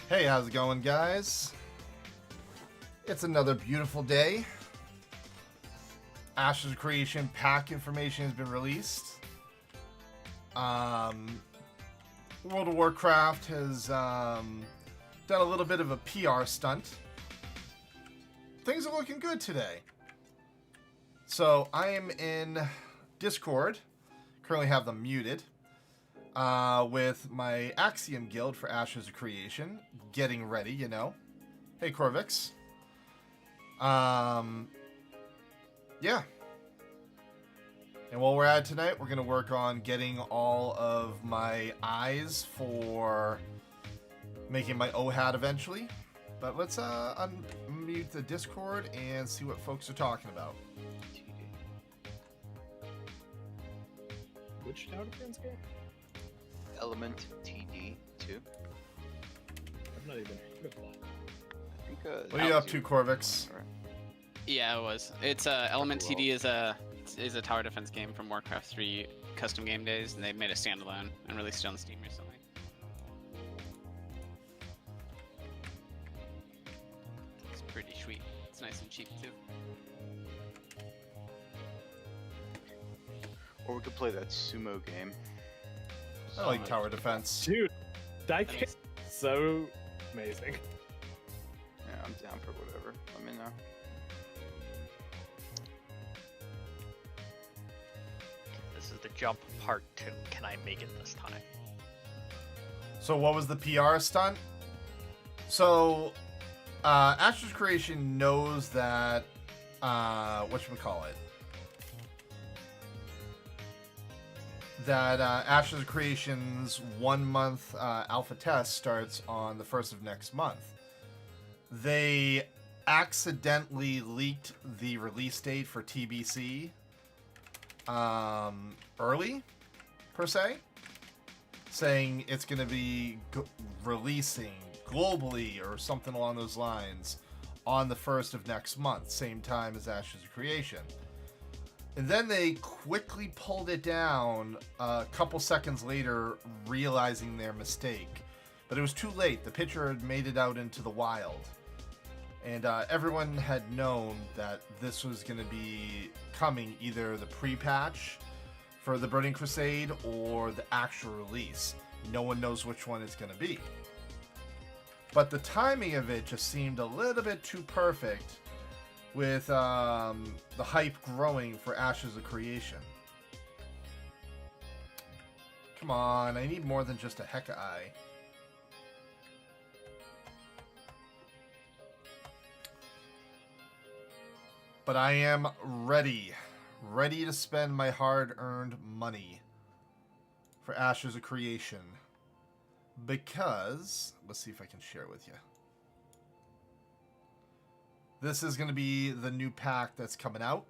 Hey, how's it going, guys? It's another beautiful day. Ashes of Creation pack information has been released. World of Warcraft has done a little bit of a PR stunt. Things are looking good today. So I am in Discord. Currently have them muted. With my Axiom guild for Ashes of Creation, getting ready, you know. Hey, Corvix. Yeah. And while we're at it tonight, we're going to work on getting all of my eyes for making my O-hat eventually. But let's unmute the Discord and see what folks are talking about. Which tower defense game? Element TD2. I've not even heard of that. I think, What are you up to, Corvix? Yeah, it was. It's Element TD is a tower defense game from Warcraft 3 custom game days, and they made a standalone and released it on Steam recently. It's pretty sweet. It's nice and cheap too. Or we could play that sumo game. I like tower defense. Dude, that game is so amazing. Yeah, I'm down for whatever. Let me know. This is the jump part 2. Can I make it this time? So what was the PR stunt? So, Ashes Creation knows that, whatchamacallit, that Ashes Creation's 1 month alpha test starts on the 1st of next month. They accidentally leaked the release date for TBC early, per se, saying it's going to be releasing globally or something along those lines on the 1st of next month, same time as Ashes of Creation. And then they quickly pulled it down a couple seconds later, realizing their mistake. But it was too late. The picture had made it out into the wild. And everyone had known that this was going to be coming, either the pre-patch for the Burning Crusade or the actual release. No one knows which one it's going to be. But the timing of it just seemed a little bit too perfect, with the hype growing for Ashes of Creation. Come on, I need more than just a Heka Eye. But I am ready to spend my hard-earned money for Ashes of Creation. Because, let's see if I can share it with you. This is going to be the new pack that's coming out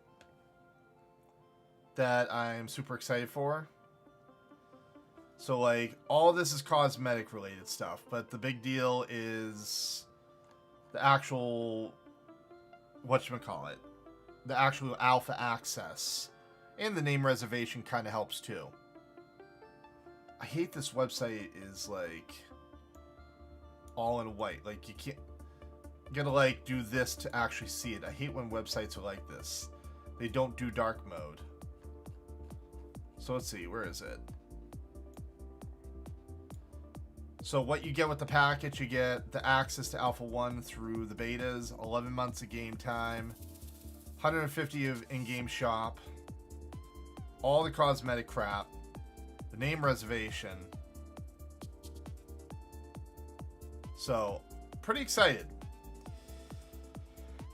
that I'm super excited for. So, like, all this is cosmetic related stuff, but the big deal is the actual, whatchamacallit, the actual alpha access. And the name reservation kind of helps too. I hate this website is, like, all in white. Like, you can't... You gotta, like, do this to actually see it. I hate when websites are like this. They don't do dark mode. So let's see, where is it? So what you get with the package, you get the access to Alpha 1 through the betas, 11 months of game time, 150 of in-game shop, all the cosmetic crap, the name reservation. So, pretty excited.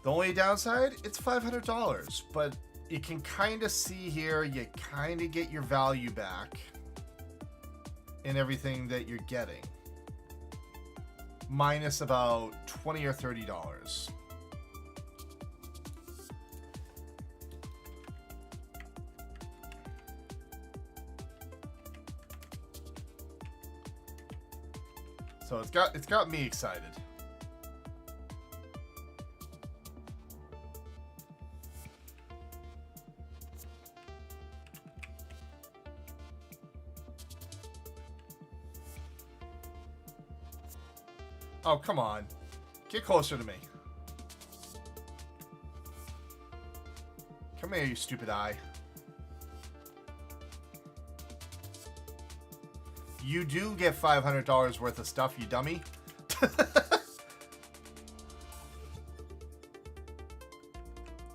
The only downside, it's $500, but you can kind of see here, you kind of get your value back in everything that you're getting. Minus about $20 or $30. So it's got me excited. Oh, come on. Get closer to me. Come here, you stupid eye. You do get $500 worth of stuff, you dummy.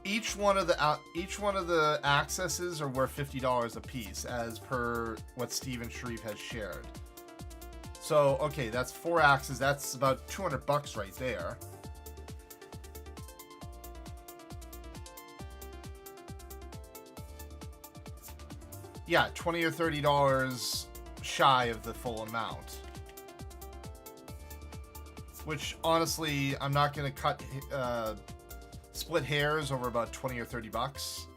Each one of the accesses are worth $50 a piece, as per what Steven Shreve has shared. So, okay, that's 4 axes. That's about $200 right there. Yeah, $20 or $30 shy of the full amount. Which, honestly, I'm not going to split hairs over about 20 or 30 bucks.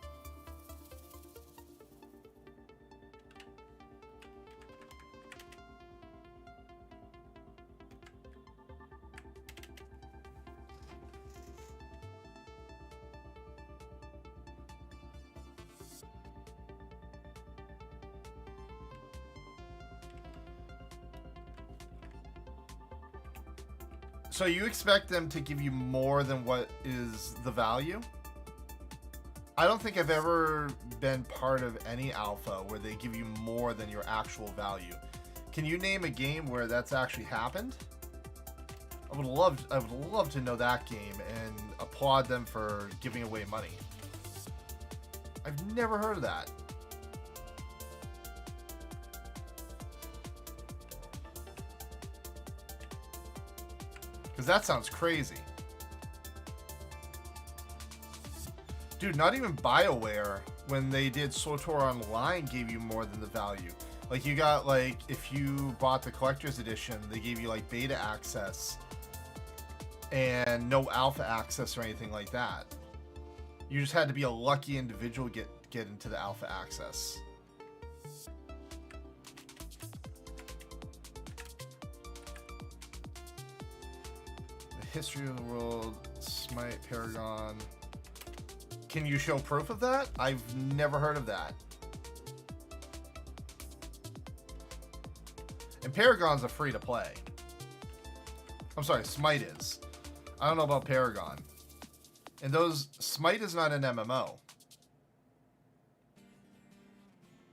So you expect them to give you more than what is the value? I don't think I've ever been part of any alpha where they give you more than your actual value. Can you name a game where that's actually happened? I would love to know that game and applaud them for giving away money. I've never heard of that. Because that sounds crazy. Dude, not even BioWare, when they did SWTOR Online, gave you more than the value. Like, you got, like, if you bought the collector's edition, they gave you, like, beta access and no alpha access or anything like that. You just had to be a lucky individual to get into the alpha access. History of the world, Smite, Paragon. Can you show proof of that? I've never heard of that. And Paragon's a free to play. I'm sorry, Smite is. I don't know about Paragon. And Smite is not an MMO.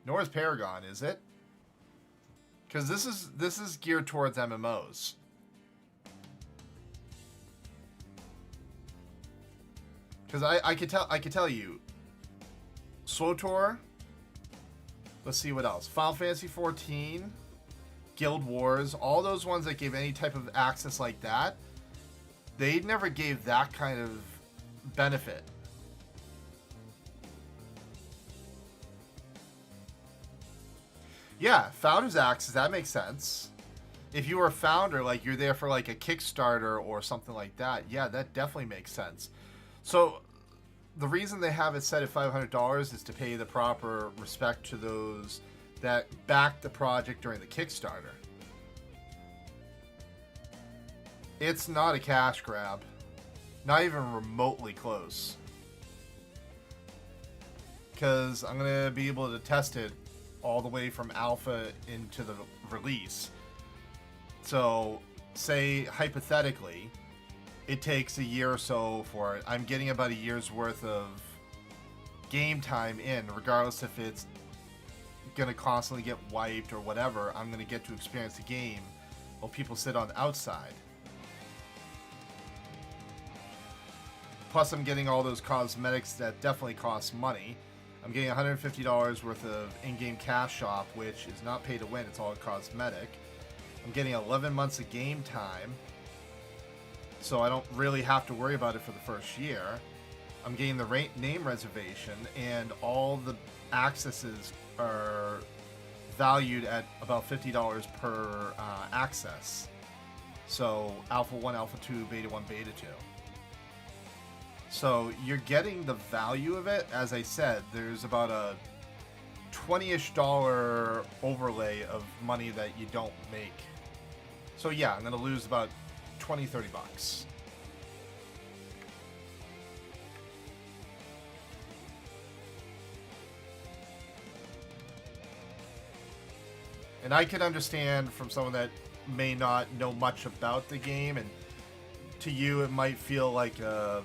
Nor is Paragon, is it? Because this is geared towards MMOs. Because I could tell you, SWTOR. Let's see what else. Final Fantasy 14, Guild Wars, all those ones that gave any type of access like that, they never gave that kind of benefit. Yeah, Founder's Access, that makes sense. If you were a founder, like you're there for like a Kickstarter or something like that, yeah, that definitely makes sense. So, the reason they have it set at $500 is to pay the proper respect to those that backed the project during the Kickstarter. It's not a cash grab. Not even remotely close. Because I'm going to be able to test it all the way from alpha into the release. So, say, hypothetically, it takes a year or so for it. I'm getting about a year's worth of game time in, regardless if it's going to constantly get wiped or whatever. I'm going to get to experience the game while people sit on the outside. Plus, I'm getting all those cosmetics that definitely cost money. I'm getting $150 worth of in-game cash shop, which is not pay to win. It's all cosmetic. I'm getting 11 months of game time, so I don't really have to worry about it for the first year. I'm getting the name reservation, and all the accesses are valued at about $50 per access. So Alpha 1, Alpha 2, Beta 1, Beta 2. So you're getting the value of it. As I said, there's about a $20-ish overlay of money that you don't make. So yeah, I'm going to lose about 20, 30 bucks. And I could understand from someone that may not know much about the game, and to you it might feel like a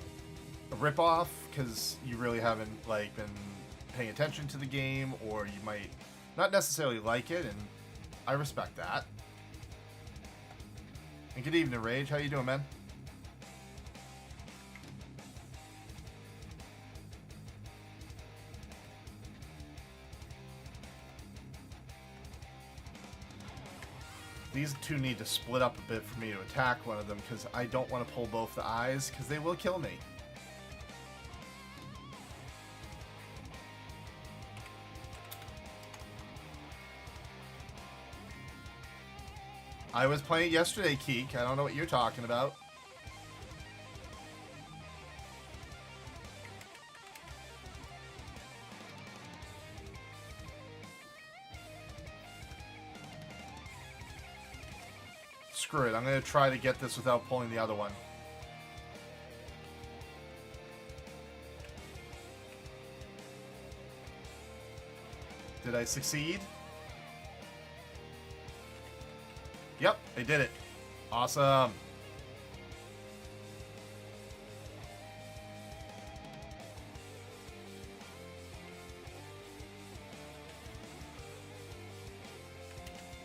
ripoff because you really haven't like been paying attention to the game, or you might not necessarily like it, and I respect that. And good evening, Rage. How you doing, man? These two need to split up a bit for me to attack one of them, because I don't want to pull both the eyes, because they will kill me. I was playing it yesterday, Keek. I don't know what you're talking about. Screw it. I'm going to try to get this without pulling the other one. Did I succeed? Yep, I did it. Awesome.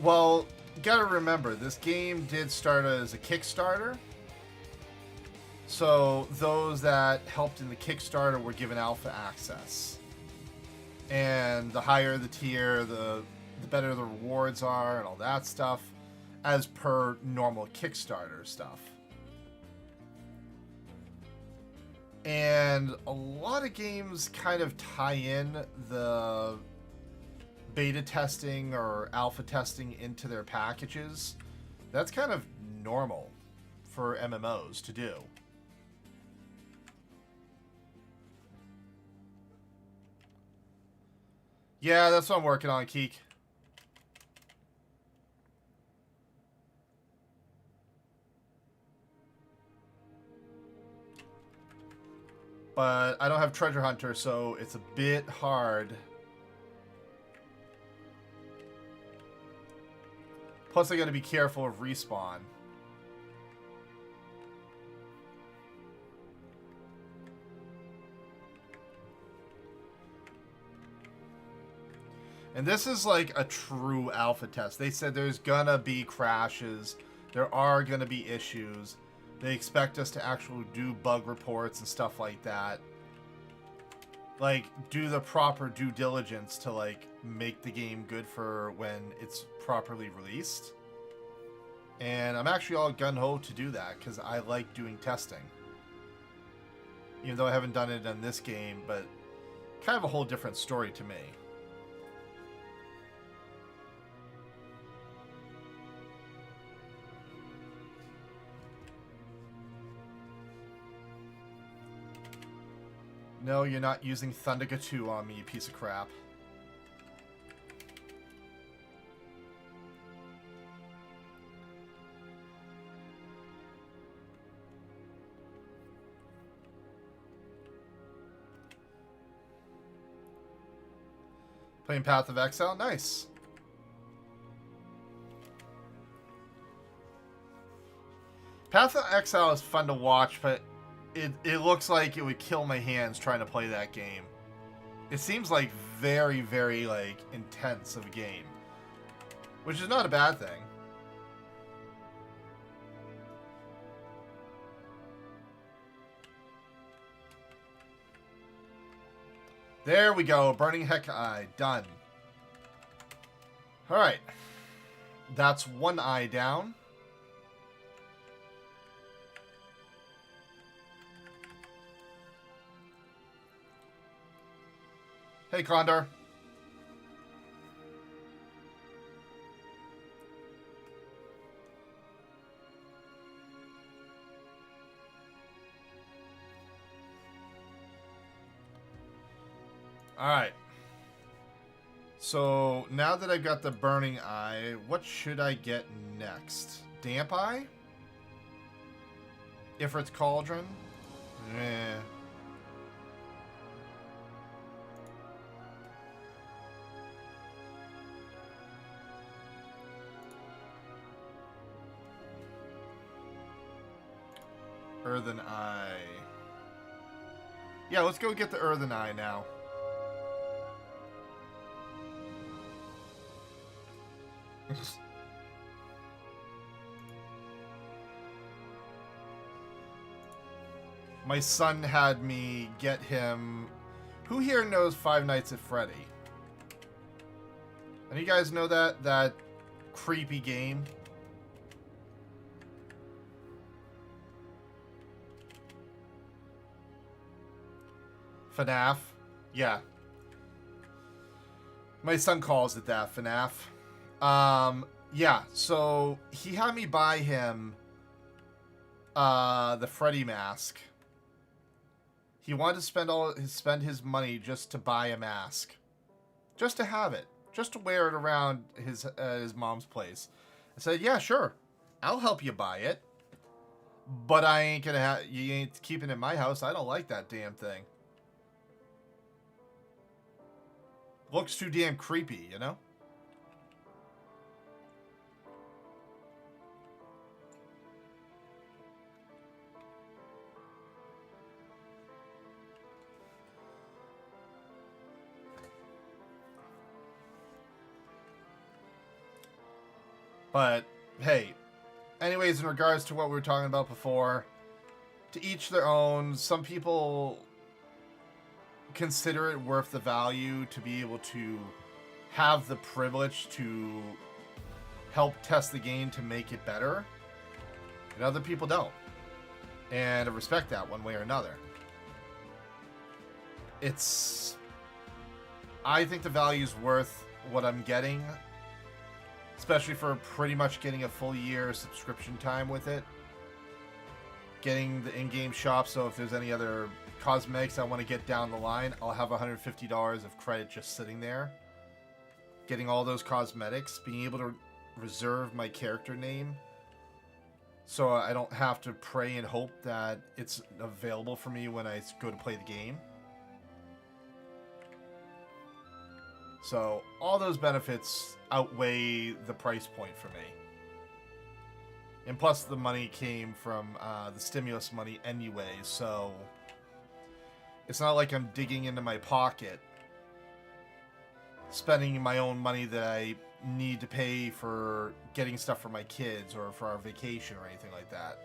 Well, gotta remember, this game did start as a Kickstarter. So those that helped in the Kickstarter were given alpha access. And the higher the tier, the better the rewards are and all that stuff, as per normal Kickstarter stuff. And a lot of games kind of tie in the beta testing or alpha testing into their packages. That's kind of normal for MMOs to do. Yeah, that's what I'm working on, Keek. But I don't have Treasure Hunter, so it's a bit hard. Plus, I gotta be careful of respawn. And this is like a true alpha test. They said there's gonna be crashes. There are gonna be issues. They expect us to actually do bug reports and stuff like that. Like, do the proper due diligence to, like, make the game good for when it's properly released. And I'm actually all gung-ho to do that, because I like doing testing. Even though I haven't done it in this game, but kind of a whole different story to me. No, you're not using Thunderga 2 on me, you piece of crap. Playing Path of Exile? Nice. Path of Exile is fun to watch, but it looks like it would kill my hands trying to play that game. It seems like very, very, like, intense of a game. Which is not a bad thing. There we go. Burning Heck Eye. Done. Alright. That's one eye down. Hey, Condor. Alright. So, now that I've got the Burning Eye, what should I get next? Damp Eye? Ifrit's Cauldron? Eh. Earthen Eye. Yeah, let's go get the Earthen Eye now. My son had me get him... Who here knows Five Nights at Freddy? Any of you guys know that creepy game? FNAF? Yeah. My son calls it that, FNAF. Yeah, so he had me buy him the Freddy mask. He wanted to spend his money just to buy a mask. Just to have it. Just to wear it around his mom's place. I said, yeah, sure. I'll help you buy it. But I ain't gonna you ain't keeping it in my house. I don't like that damn thing. Looks too damn creepy, you know? But, hey, anyways, in regards to what we were talking about before, to each their own. Some people consider it worth the value to be able to have the privilege to help test the game to make it better, and other people don't. And I respect that one way or another. I think the value's worth what I'm getting, especially for pretty much getting a full year subscription time with it. Getting the in-game shop, so if there's any other cosmetics I want to get down the line, I'll have $150 of credit just sitting there. Getting all those cosmetics, being able to reserve my character name, so I don't have to pray and hope that it's available for me when I go to play the game. So all those benefits outweigh the price point for me. And plus the money came from the stimulus money anyway, so it's not like I'm digging into my pocket, spending my own money that I need to pay for getting stuff for my kids or for our vacation or anything like that.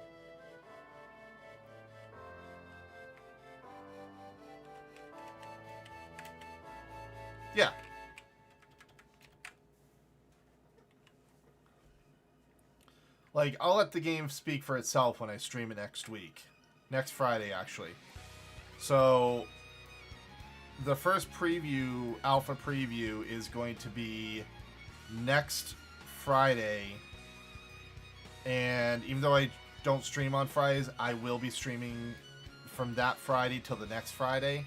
Yeah. Like, I'll let the game speak for itself when I stream it next week. Next Friday, actually. So, the first preview, alpha preview, is going to be next Friday. And even though I don't stream on Fridays, I will be streaming from that Friday till the next Friday.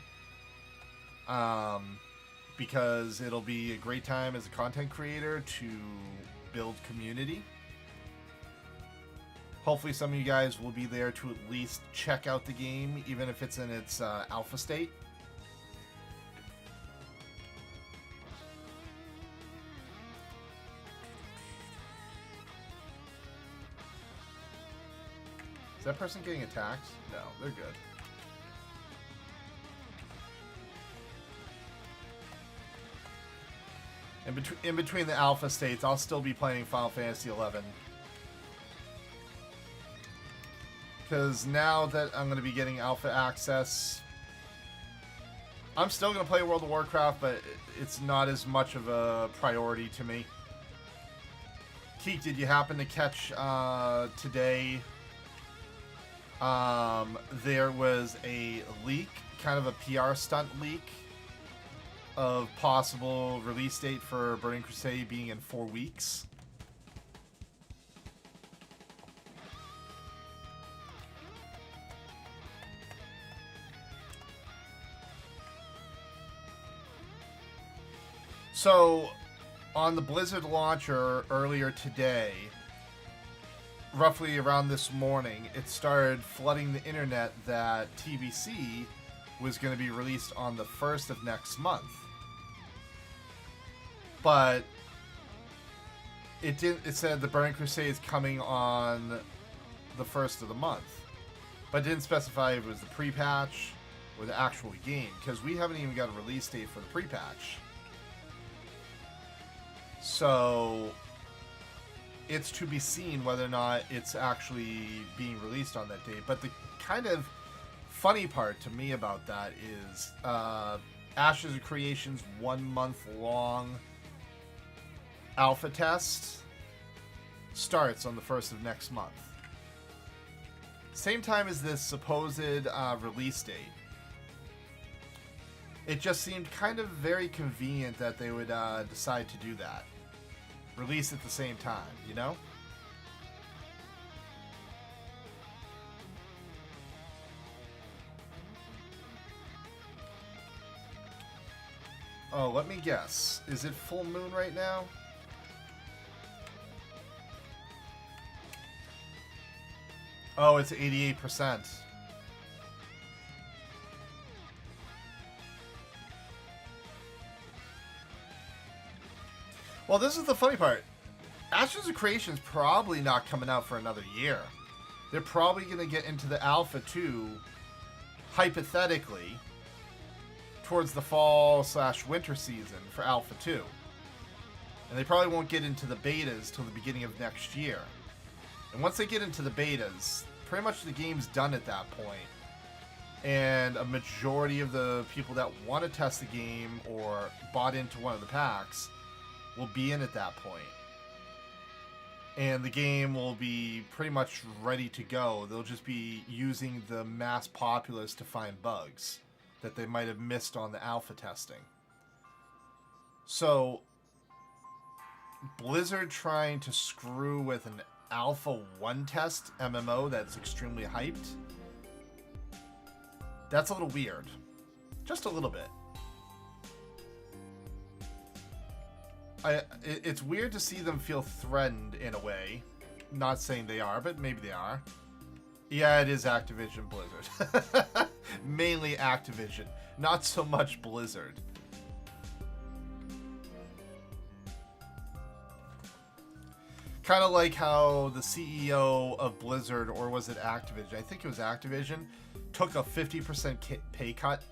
Because it'll be a great time as a content creator to build community. Hopefully some of you guys will be there to at least check out the game, even if it's in its alpha state. Is that person getting attacked? No, they're good. In between the alpha states, I'll still be playing Final Fantasy XI. Because now that I'm going to be getting alpha access, I'm still going to play World of Warcraft, but it's not as much of a priority to me. Keek, did you happen to catch today? There was a leak, kind of a PR stunt leak, of possible release date for Burning Crusade being in 4 weeks. So, on the Blizzard launcher earlier today, roughly around this morning, it started flooding the internet that TBC was going to be released on the 1st of next month. But it didn't. It said the Burning Crusade is coming on the 1st of the month. But it didn't specify if it was the pre-patch or the actual game, because we haven't even got a release date for the pre-patch. So it's to be seen whether or not it's actually being released on that date. But the kind of funny part to me about that is Ashes of Creation's 1 month long alpha test starts on the 1st of next month. Same time as this supposed release date. It just seemed kind of very convenient that they would decide to do that. Release at the same time, you know? Oh, let me guess. Is it full moon right now? Oh, it's 88%. Well, this is the funny part. Ashes of Creation's probably not coming out for another year. They're probably going to get into the Alpha 2, hypothetically, towards the fall/winter season for Alpha 2. And they probably won't get into the betas till the beginning of next year. And once they get into the betas, pretty much the game's done at that point. And a majority of the people that want to test the game or bought into one of the packs will be in at that point. And the game will be pretty much ready to go. They'll just be using the mass populace to find bugs that they might have missed on the alpha testing. So, Blizzard trying to screw with an Alpha 1 test MMO that's extremely hyped, that's a little weird. Just a little bit. It's weird to see them feel threatened in a way. Not saying they are, but maybe they are. Yeah, it is Activision Blizzard. Mainly Activision. Not so much Blizzard. Kind of like how the CEO of Blizzard, or was it Activision? I think it was Activision, took a 50% pay cut.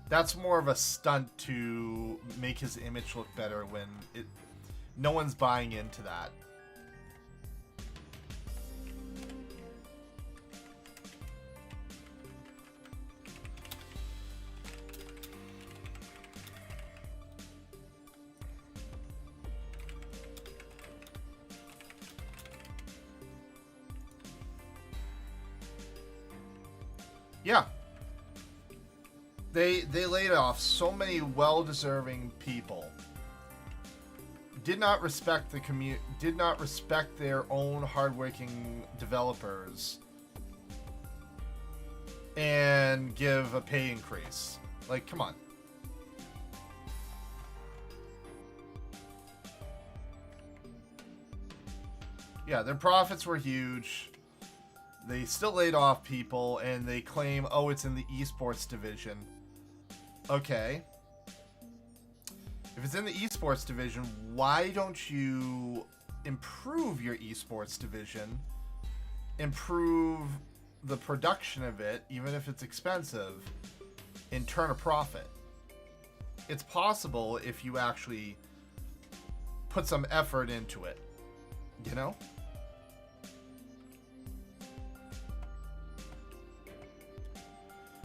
That's more of a stunt to make his image look better when no one's buying into that. Yeah. They laid off so many well-deserving people. Did not respect the community. Did not respect their own hardworking developers. And give a pay increase. Like, come on. Yeah, their profits were huge. They still laid off people, and they claim, oh, it's in the esports division. Okay. If it's in the esports division, why don't you improve your esports division? Improve the production of it, even if it's expensive, and turn a profit. It's possible if you actually put some effort into it. You know?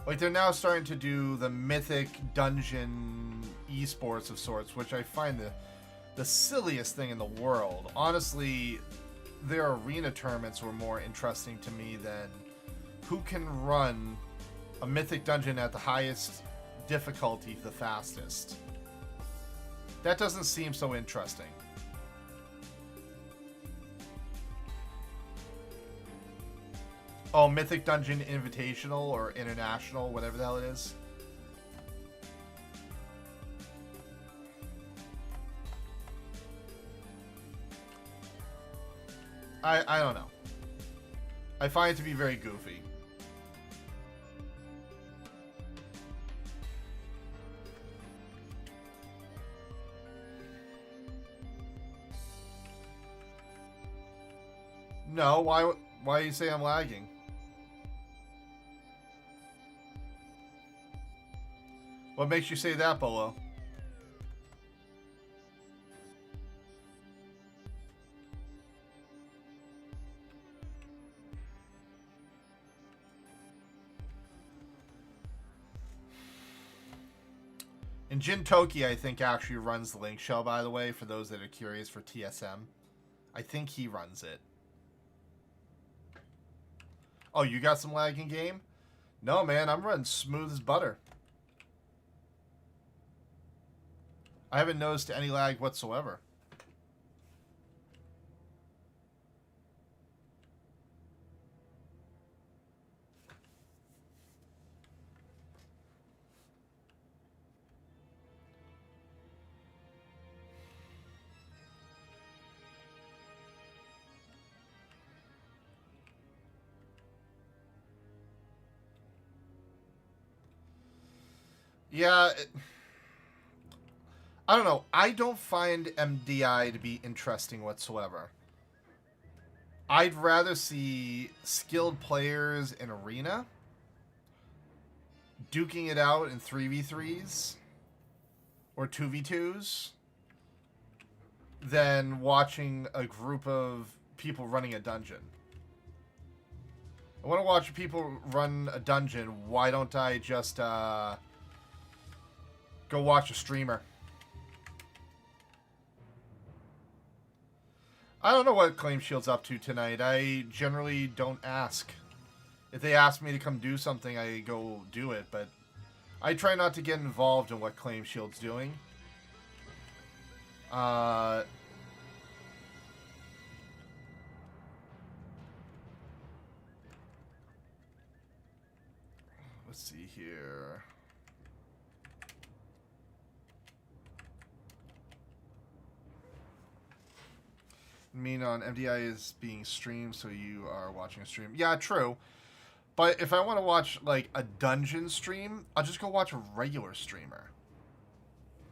Like, they're now starting to do the Mythic Dungeon esports of sorts, which I find the silliest thing in the world. Honestly, their arena tournaments were more interesting to me than who can run a Mythic Dungeon at the highest difficulty the fastest. That doesn't seem so interesting. Oh, Mythic Dungeon Invitational or International, whatever the hell it is. I don't know. I find it to be very goofy. No, why you say I'm lagging? What makes you say that, Bolo? And Jin Toki, I think, actually runs the link shell, by the way, for those that are curious for TSM. I think he runs it. Oh, you got some lag in game? No, man, I'm running smooth as butter. I haven't noticed any lag whatsoever. Yeah, I don't know. I don't find MDI to be interesting whatsoever. I'd rather see skilled players in Arena duking it out in 3v3s or 2v2s than watching a group of people running a dungeon. I want to watch people run a dungeon. Why don't I just go watch a streamer? I don't know what Claim Shield's up to tonight. I generally don't ask. If they ask me to come do something, I go do it, but I try not to get involved in what Claim Shield's doing. Let's see here. Mean on MDI is being streamed, so you are watching a stream. Yeah, true. But if I want to watch, like, a dungeon stream, I'll just go watch a regular streamer.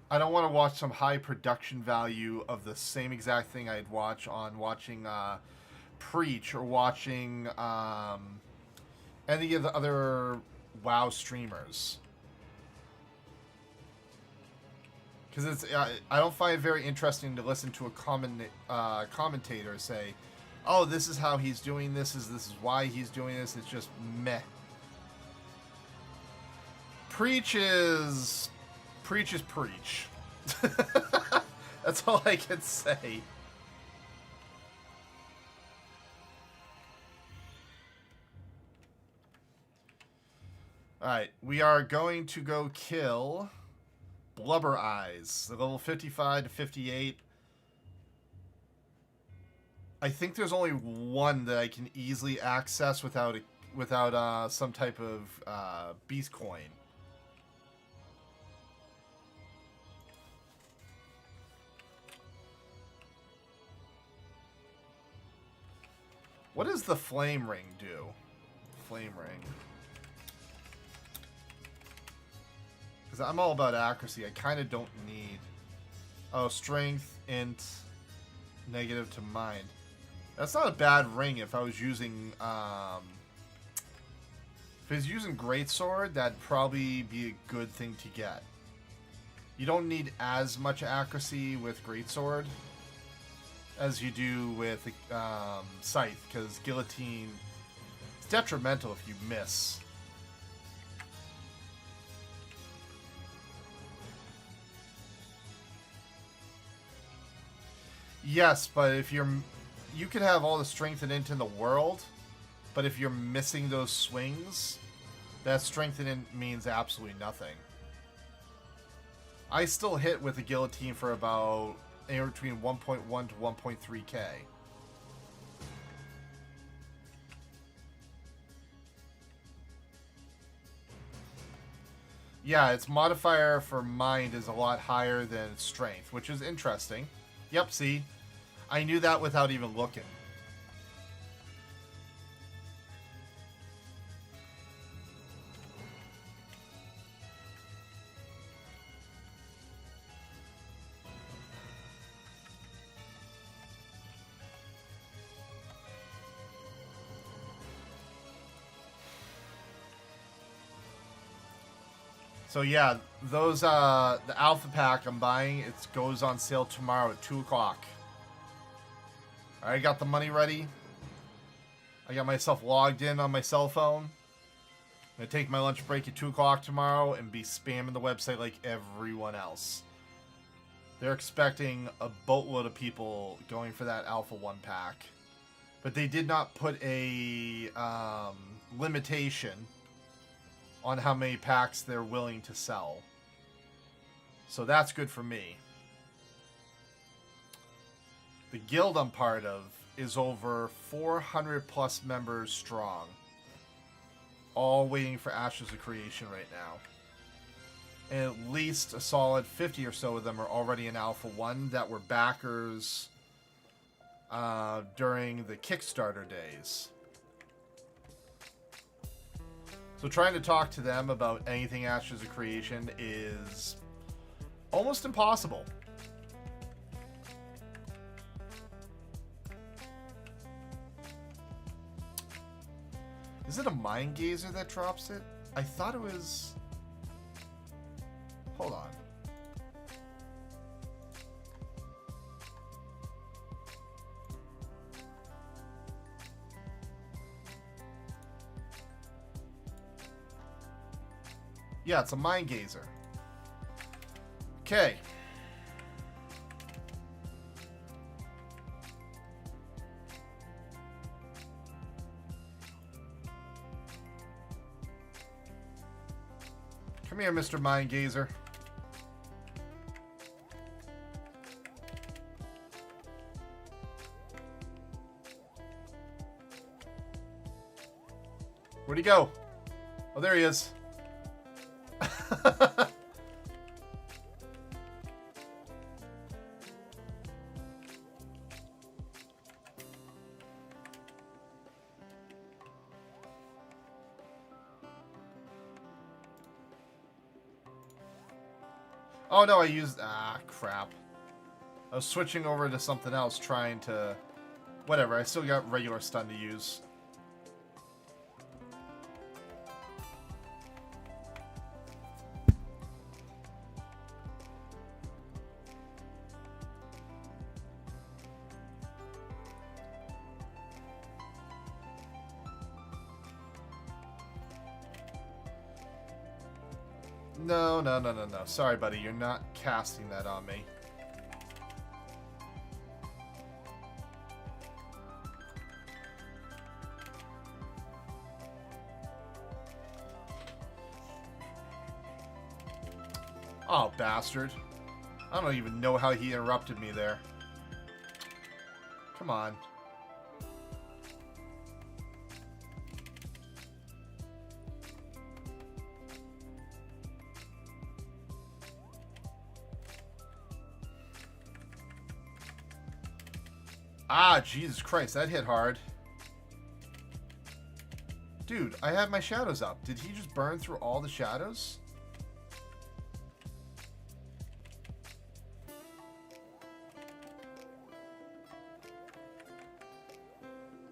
I don't want to watch some high production value of the same exact thing I'd watch on watching Preach or watching any of the other WoW streamers. Because it's, I don't find it very interesting to listen to a commentator say, "Oh, this is how he's doing this. This is why he's doing this." It's just meh. Preach is preach. That's all I can say. All right, we are going to go kill Blubber Eyes, the level 55 to 58. I think there's only one that I can easily access without some type of beast coin. What does the flame ring do? Flame ring. Because I'm all about accuracy. I kind of don't need... Oh, strength, int, negative to mind. That's not a bad ring if I was using... if I was using Greatsword, that'd probably be a good thing to get. You don't need as much accuracy with Greatsword as you do with Scythe, because Guillotine is detrimental if you miss. Yes, but if you can have all the strength and int in the world, but if you're missing those swings, that strength and int means absolutely nothing. I still hit with the guillotine for about anywhere between 1.1 to 1.3k. Yeah, its modifier for mind is a lot higher than its strength, which is interesting. Yep, see? I knew that without even looking. So yeah, those the alpha pack I'm buying, it goes on sale tomorrow at 2 o'clock. I got the money ready. I got myself logged in on my cell phone. I'm gonna take my lunch break at 2 o'clock tomorrow and be spamming the website like everyone else. They're expecting a boatload of people going for that Alpha 1 pack. But they did not put a limitation on how many packs they're willing to sell. So that's good for me. The guild I'm part of is over 400 plus members strong. All waiting for Ashes of Creation right now. And at least a solid 50 or so of them are already in Alpha 1 that were backers during the Kickstarter days. So trying to talk to them about anything Ashes of Creation is almost impossible. Is it a Mind Gazer that drops it? I thought it was... Hold on. Yeah, it's a Mind Gazer. Okay. Come here, Mr. Mind Gazer. Where'd he go? Oh, there he is. Oh no, I used... Ah, crap. I was switching over to something else, trying to... Whatever, I still got regular stun to use. No, no, no, no, no. Sorry, buddy. You're not casting that on me. Oh, bastard. I don't even know how he interrupted me there. Come on. Ah, Jesus Christ, that hit hard. Dude, I had my shadows up. Did he just burn through all the shadows?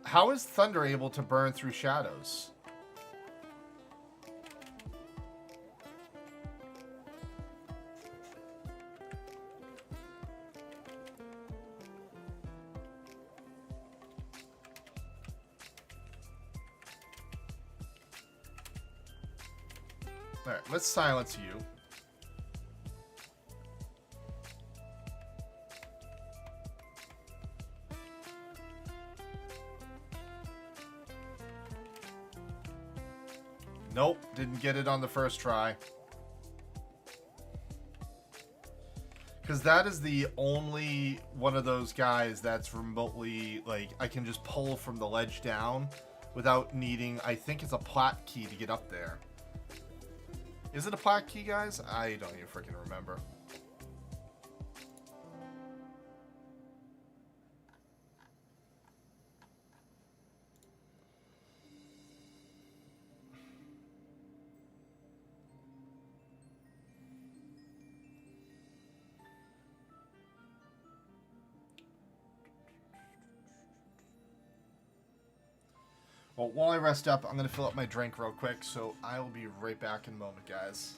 How is Thunder able to burn through shadows? Alright, let's silence you. Nope, didn't get it on the first try. Because that is the only one of those guys that's remotely, like, I can just pull from the ledge down without needing, I think it's a plat key to get up there. Is it a plat key, guys? I don't even freaking remember. Well, while I rest up, I'm going to fill up my drink real quick, so I will be right back in a moment, guys.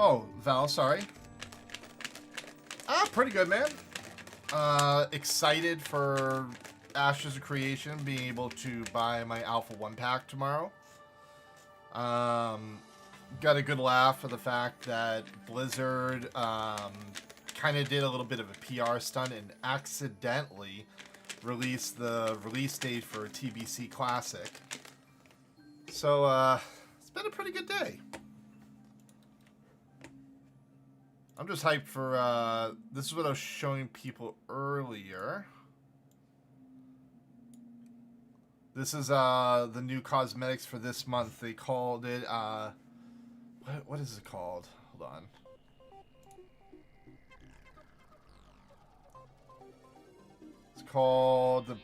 Oh, Val, sorry. Pretty good, man. Excited for Ashes of Creation, being able to buy my Alpha 1 pack tomorrow. Got a good laugh for the fact that Blizzard kind of did a little bit of a PR stunt and accidentally released the release date for TBC Classic. So, it's been a pretty good day. I'm just hyped for, this is what I was showing people earlier. This is, the new cosmetics for this month. They called it, what is it called? Hold on. It's called the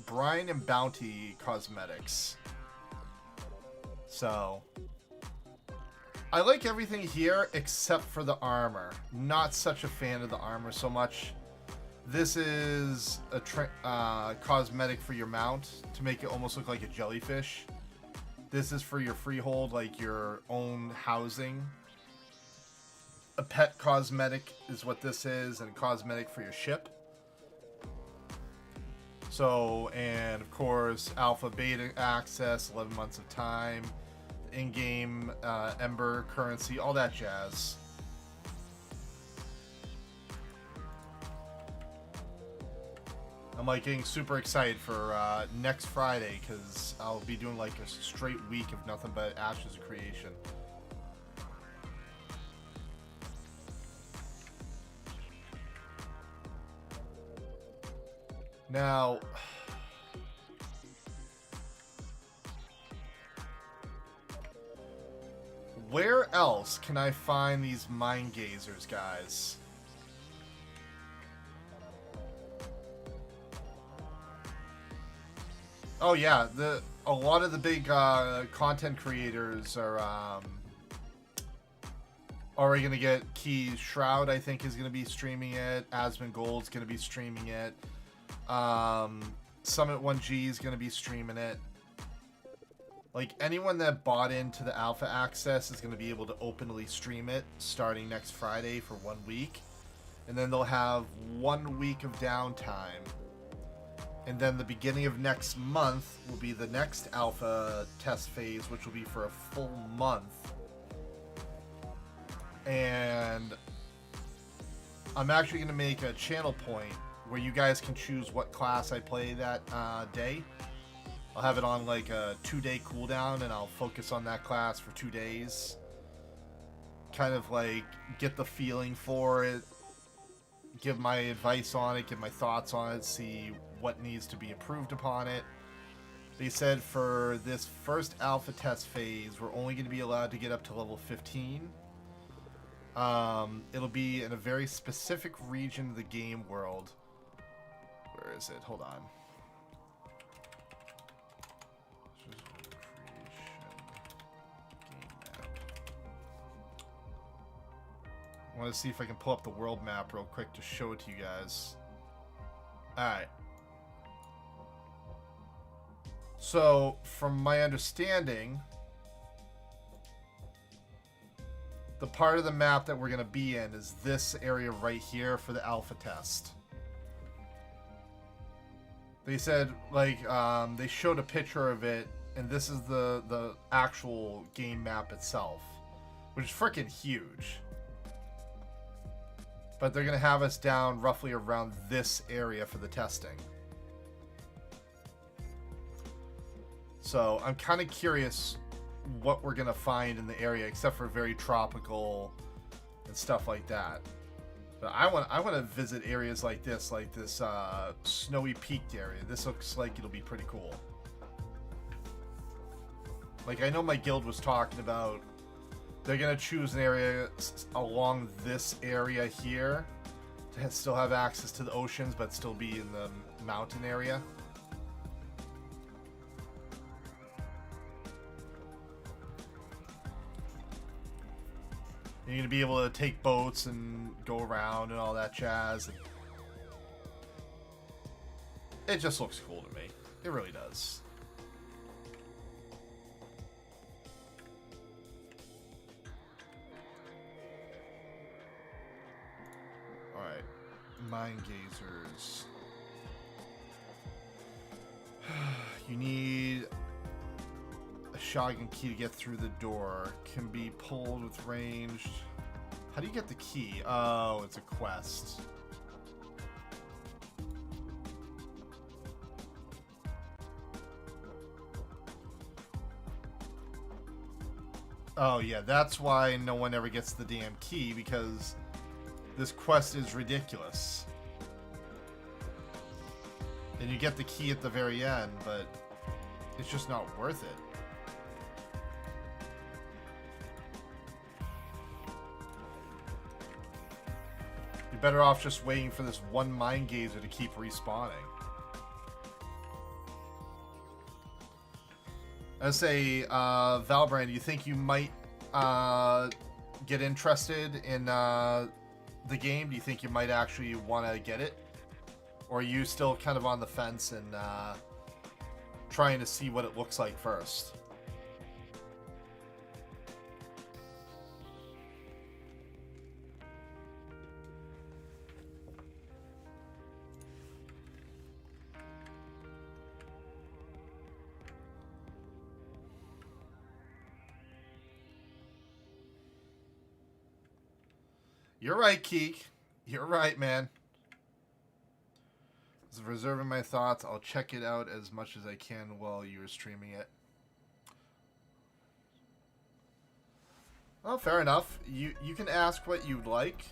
Brine and Bounty Cosmetics. So, I like everything here except for the armor. Not such a fan of the armor so much. This is a cosmetic for your mount to make it almost look like a jellyfish. This is for your freehold, like your own housing. A pet cosmetic is what this is, and a cosmetic for your ship. So, and of course, alpha, beta access, 11 months of time, in-game Ember currency, all that jazz. I'm like getting super excited for next Friday because I'll be doing like a straight week of nothing but Ashes of Creation. Now, where else can I find these mind gazers, guys? Oh yeah, a lot of the big content creators are already gonna get keys. Shroud, I think, is gonna be streaming it. Asmongold's gonna be streaming it. Summit 1G is gonna be streaming it. Like, anyone that bought into the alpha access is gonna be able to openly stream it starting next Friday for 1 week, and then they'll have 1 week of downtime. And then the beginning of next month will be the next alpha test phase, which will be for a full month. And I'm actually going to make a channel point where you guys can choose what class I play that day. I'll have it on like a 2-day cooldown, and I'll focus on that class for 2 days. Kind of like get the feeling for it, give my advice on it, give my thoughts on it, see what needs to be improved upon it. They said for this first alpha test phase, we're only going to be allowed to get up to level 15. It'll be in a very specific region of the game world. Where is it? Hold on. I want to see if I can pull up the world map real quick to show it to you guys. Alright. So, from my understanding, the part of the map that we're going to be in is this area right here for the alpha test. They said, like, they showed a picture of it, and this is the actual game map itself, which is freaking huge. But they're going to have us down roughly around this area for the testing. So I'm kind of curious what we're going to find in the area, except for very tropical and stuff like that. But I want to visit areas like this snowy peaked area. This looks like it'll be pretty cool. Like, I know my guild was talking about they're going to choose an area along this area here to still have access to the oceans, but still be in the mountain area. You're going to be able to take boats and go around and all that jazz. It just looks cool to me. It really does. Mind Gazers. You need a shotgun key to get through the door. Can be pulled with ranged. How do you get the key? Oh, it's a quest. Oh yeah, that's why no one ever gets the damn key, because this quest is ridiculous. And you get the key at the very end, but it's just not worth it. You're better off just waiting for this one Mind Gazer to keep respawning. I say, Valbrand, do you think you might get interested in the game? Do you think you might actually want to get it? Or are you still kind of on the fence and trying to see what it looks like first? You're right, Keek. You're right, man. I was reserving my thoughts. I'll check it out as much as I can while you're streaming it. Well, fair enough. You can ask what you'd like.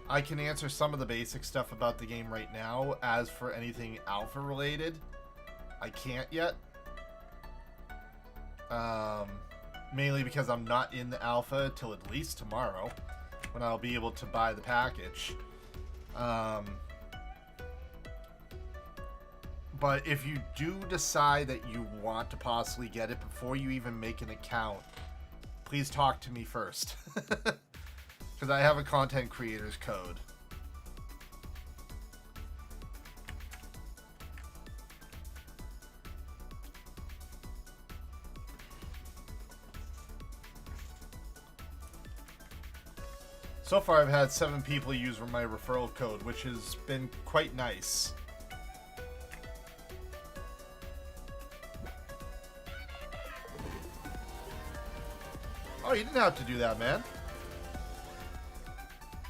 I can answer some of the basic stuff about the game right now. As for anything alpha related, I can't yet. Mainly because I'm not in the alpha till at least tomorrow, when I'll be able to buy the package. But if you do decide that you want to possibly get it before you even make an account, please talk to me first. Because I have a content creator's code. So far I've had 7 people use my referral code, which has been quite nice. Oh, you didn't have to do that, man.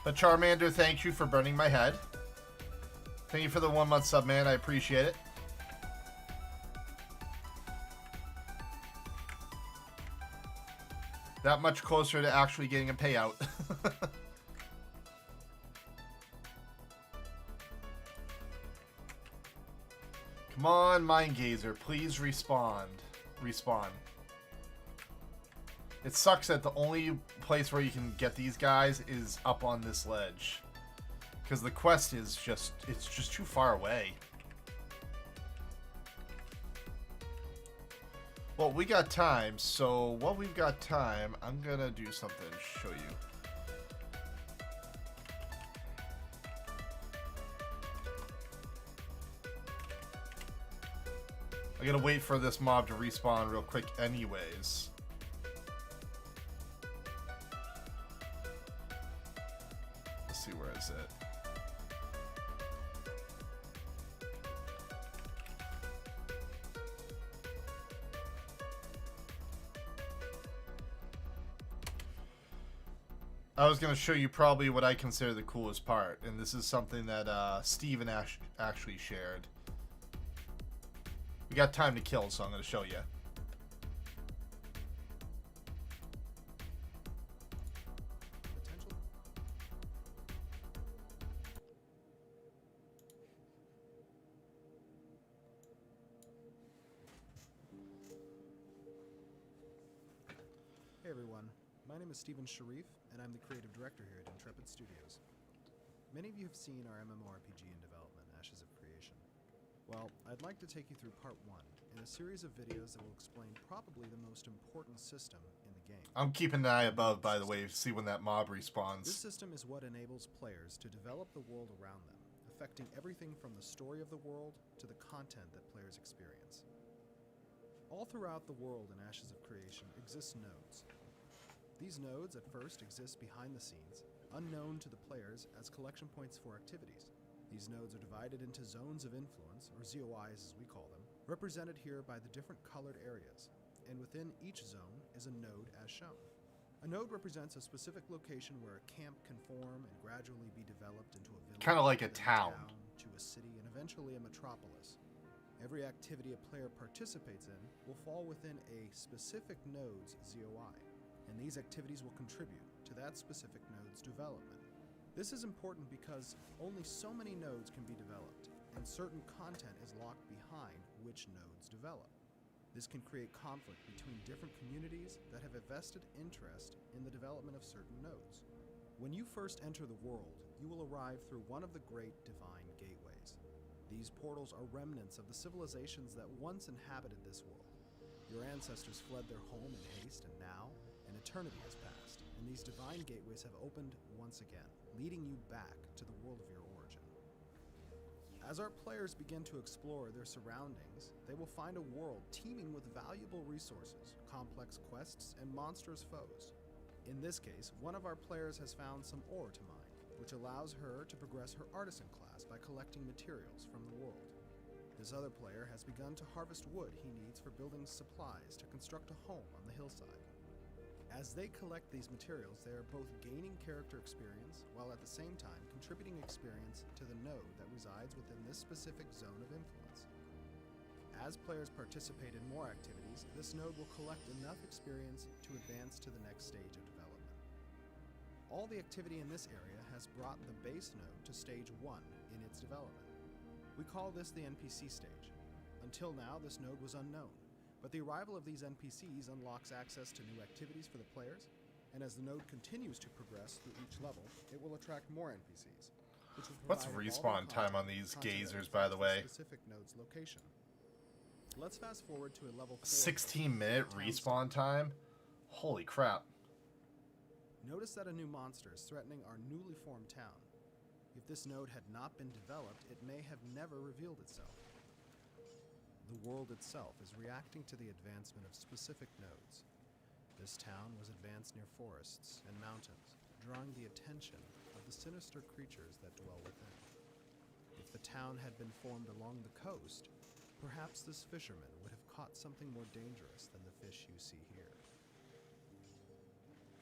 But Charmander, thank you for burning my head. Thank you for the 1-month sub, man. I appreciate it. That much closer to actually getting a payout. Come on, Mind Gazer. Please respawn. Respawn. It sucks that the only place where you can get these guys is up on this ledge. Because the quest is just, it's just too far away. Well, we got time, so while we've got time, I'm gonna do something to show you. I gotta wait for this mob to respawn real quick anyways. Let's see, where is it? I was going to show you probably what I consider the coolest part, and this is something that Steven actually shared. We got time to kill, so I'm going to show you. Hey everyone, my name is Steven Sharif, and I'm the creative director here at Intrepid Studios. Many of you have seen our MMORPG in development, Ashes of Creation. Well, I'd like to take you through part 1 in a series of videos that will explain probably the most important system in the game. I'm keeping an eye above, by the way, to see when that mob respawns. This system is what enables players to develop the world around them, affecting everything from the story of the world to the content that players experience. All throughout the world in Ashes of Creation exist nodes. These nodes at first exist behind the scenes, unknown to the players as collection points for activities. These nodes are divided into zones of influence, or ZOIs as we call them, represented here by the different colored areas, and within each zone is a node as shown. A node represents a specific location where a camp can form and gradually be developed into a village, Kind of like a then town. to a city, and eventually a metropolis. Every activity a player participates in will fall within a specific node's ZOI, and these activities will contribute to that specific node's development. This is important because only so many nodes can be developed, and certain content is locked behind which nodes develop. This can create conflict between different communities that have a vested interest in the development of certain nodes. When you first enter the world, you will arrive through one of the great divine gateways. These portals are remnants of the civilizations that once inhabited this world. Your ancestors fled their home in haste, and now an eternity has passed, and these divine gateways have opened once again, leading you back to the world of your origin. As our players begin to explore their surroundings, they will find a world teeming with valuable resources, complex quests, and monstrous foes. In this case, one of our players has found some ore to mine, which allows her to progress her artisan class by collecting materials from the world. This other player has begun to harvest wood he needs for building supplies to construct a home on the hillside. As they collect these materials, they are both gaining character experience, while at the same time contributing experience to the node that resides within this specific zone of influence. As players participate in more activities, this node will collect enough experience to advance to the next stage of development. All the activity in this area has brought the base node to stage 1 in its development. We call this the NPC stage. Until now, this node was unknown. But the arrival of these NPCs unlocks access to new activities for the players, and as the node continues to progress through each level, it will attract more NPCs. Which will What's provide respawn evolving time on content these that gazers, reflects by the the way? Specific node's location. Let's fast forward to a level 4. 16-minute town respawn stage. time? Holy crap. Notice that a new monster is threatening our newly formed town. If this node had not been developed, it may have never revealed itself. The world itself is reacting to the advancement of specific nodes. This town was advanced near forests and mountains, drawing the attention of the sinister creatures that dwell within. If the town had been formed along the coast, perhaps this fisherman would have caught something more dangerous than the fish you see here.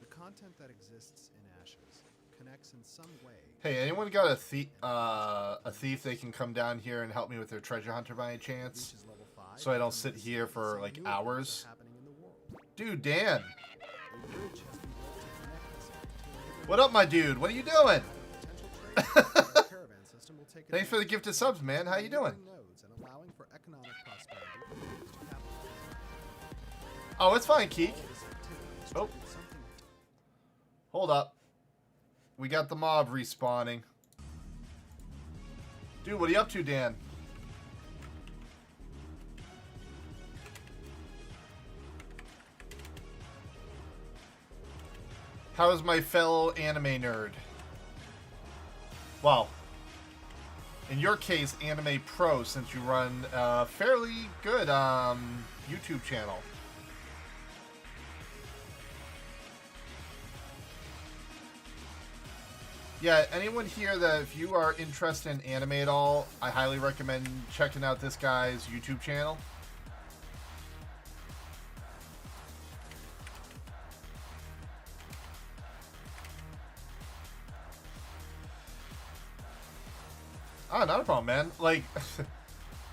The content that exists in Ashes connects in some way. Hey, anyone got a thief they can come down here and help me with their treasure hunter by any chance? Reaches level 5, So I don't and sit this here is for some like new events hours. are happening in the world. Dude, Dan. A bridge has been built to connect this area to a neighboring What up, my dude? What are you doing? potential trade route. The caravan system will take Thanks for the advantage gifted of subs, man. How you doing? neighboring nodes and allowing for economic prosperity for the nodes to capitalize. Oh, it's fine, Keek. All this activity has Oh. triggered something. Hold up. We got the mob respawning. Dude, what are you up to, Dan? How is my fellow anime nerd? Well, in your case, anime pro, since you run a fairly good YouTube channel. Yeah, anyone here that if you are interested in anime at all, I highly recommend checking out this guy's YouTube channel. Oh, not a problem, man. Like,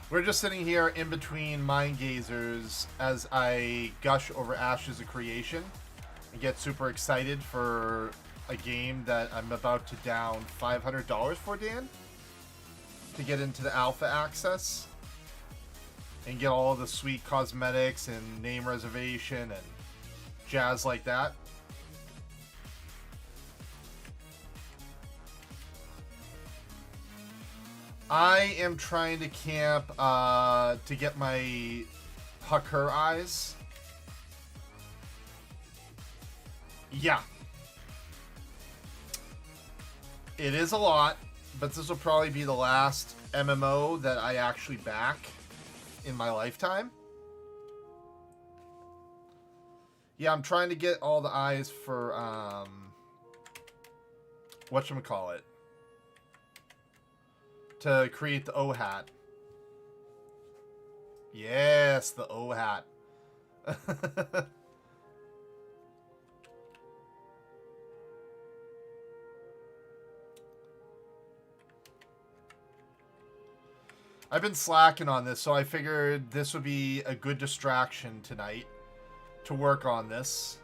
we're just sitting here in between mind gazers as I gush over Ashes of Creation and get super excited for a game that I'm about to down $500 for, Dan, to get into the alpha access and get all the sweet cosmetics and name reservation and jazz like that. I am trying to camp to get my Hakur eyes. Yeah. It is a lot, but this will probably be the last MMO that I actually back in my lifetime. Yeah, I'm trying to get all the eyes for, whatchamacallit. to create the O hat. Yes, the O hat. I've been slacking on this, so I figured this would be a good distraction tonight to work on this.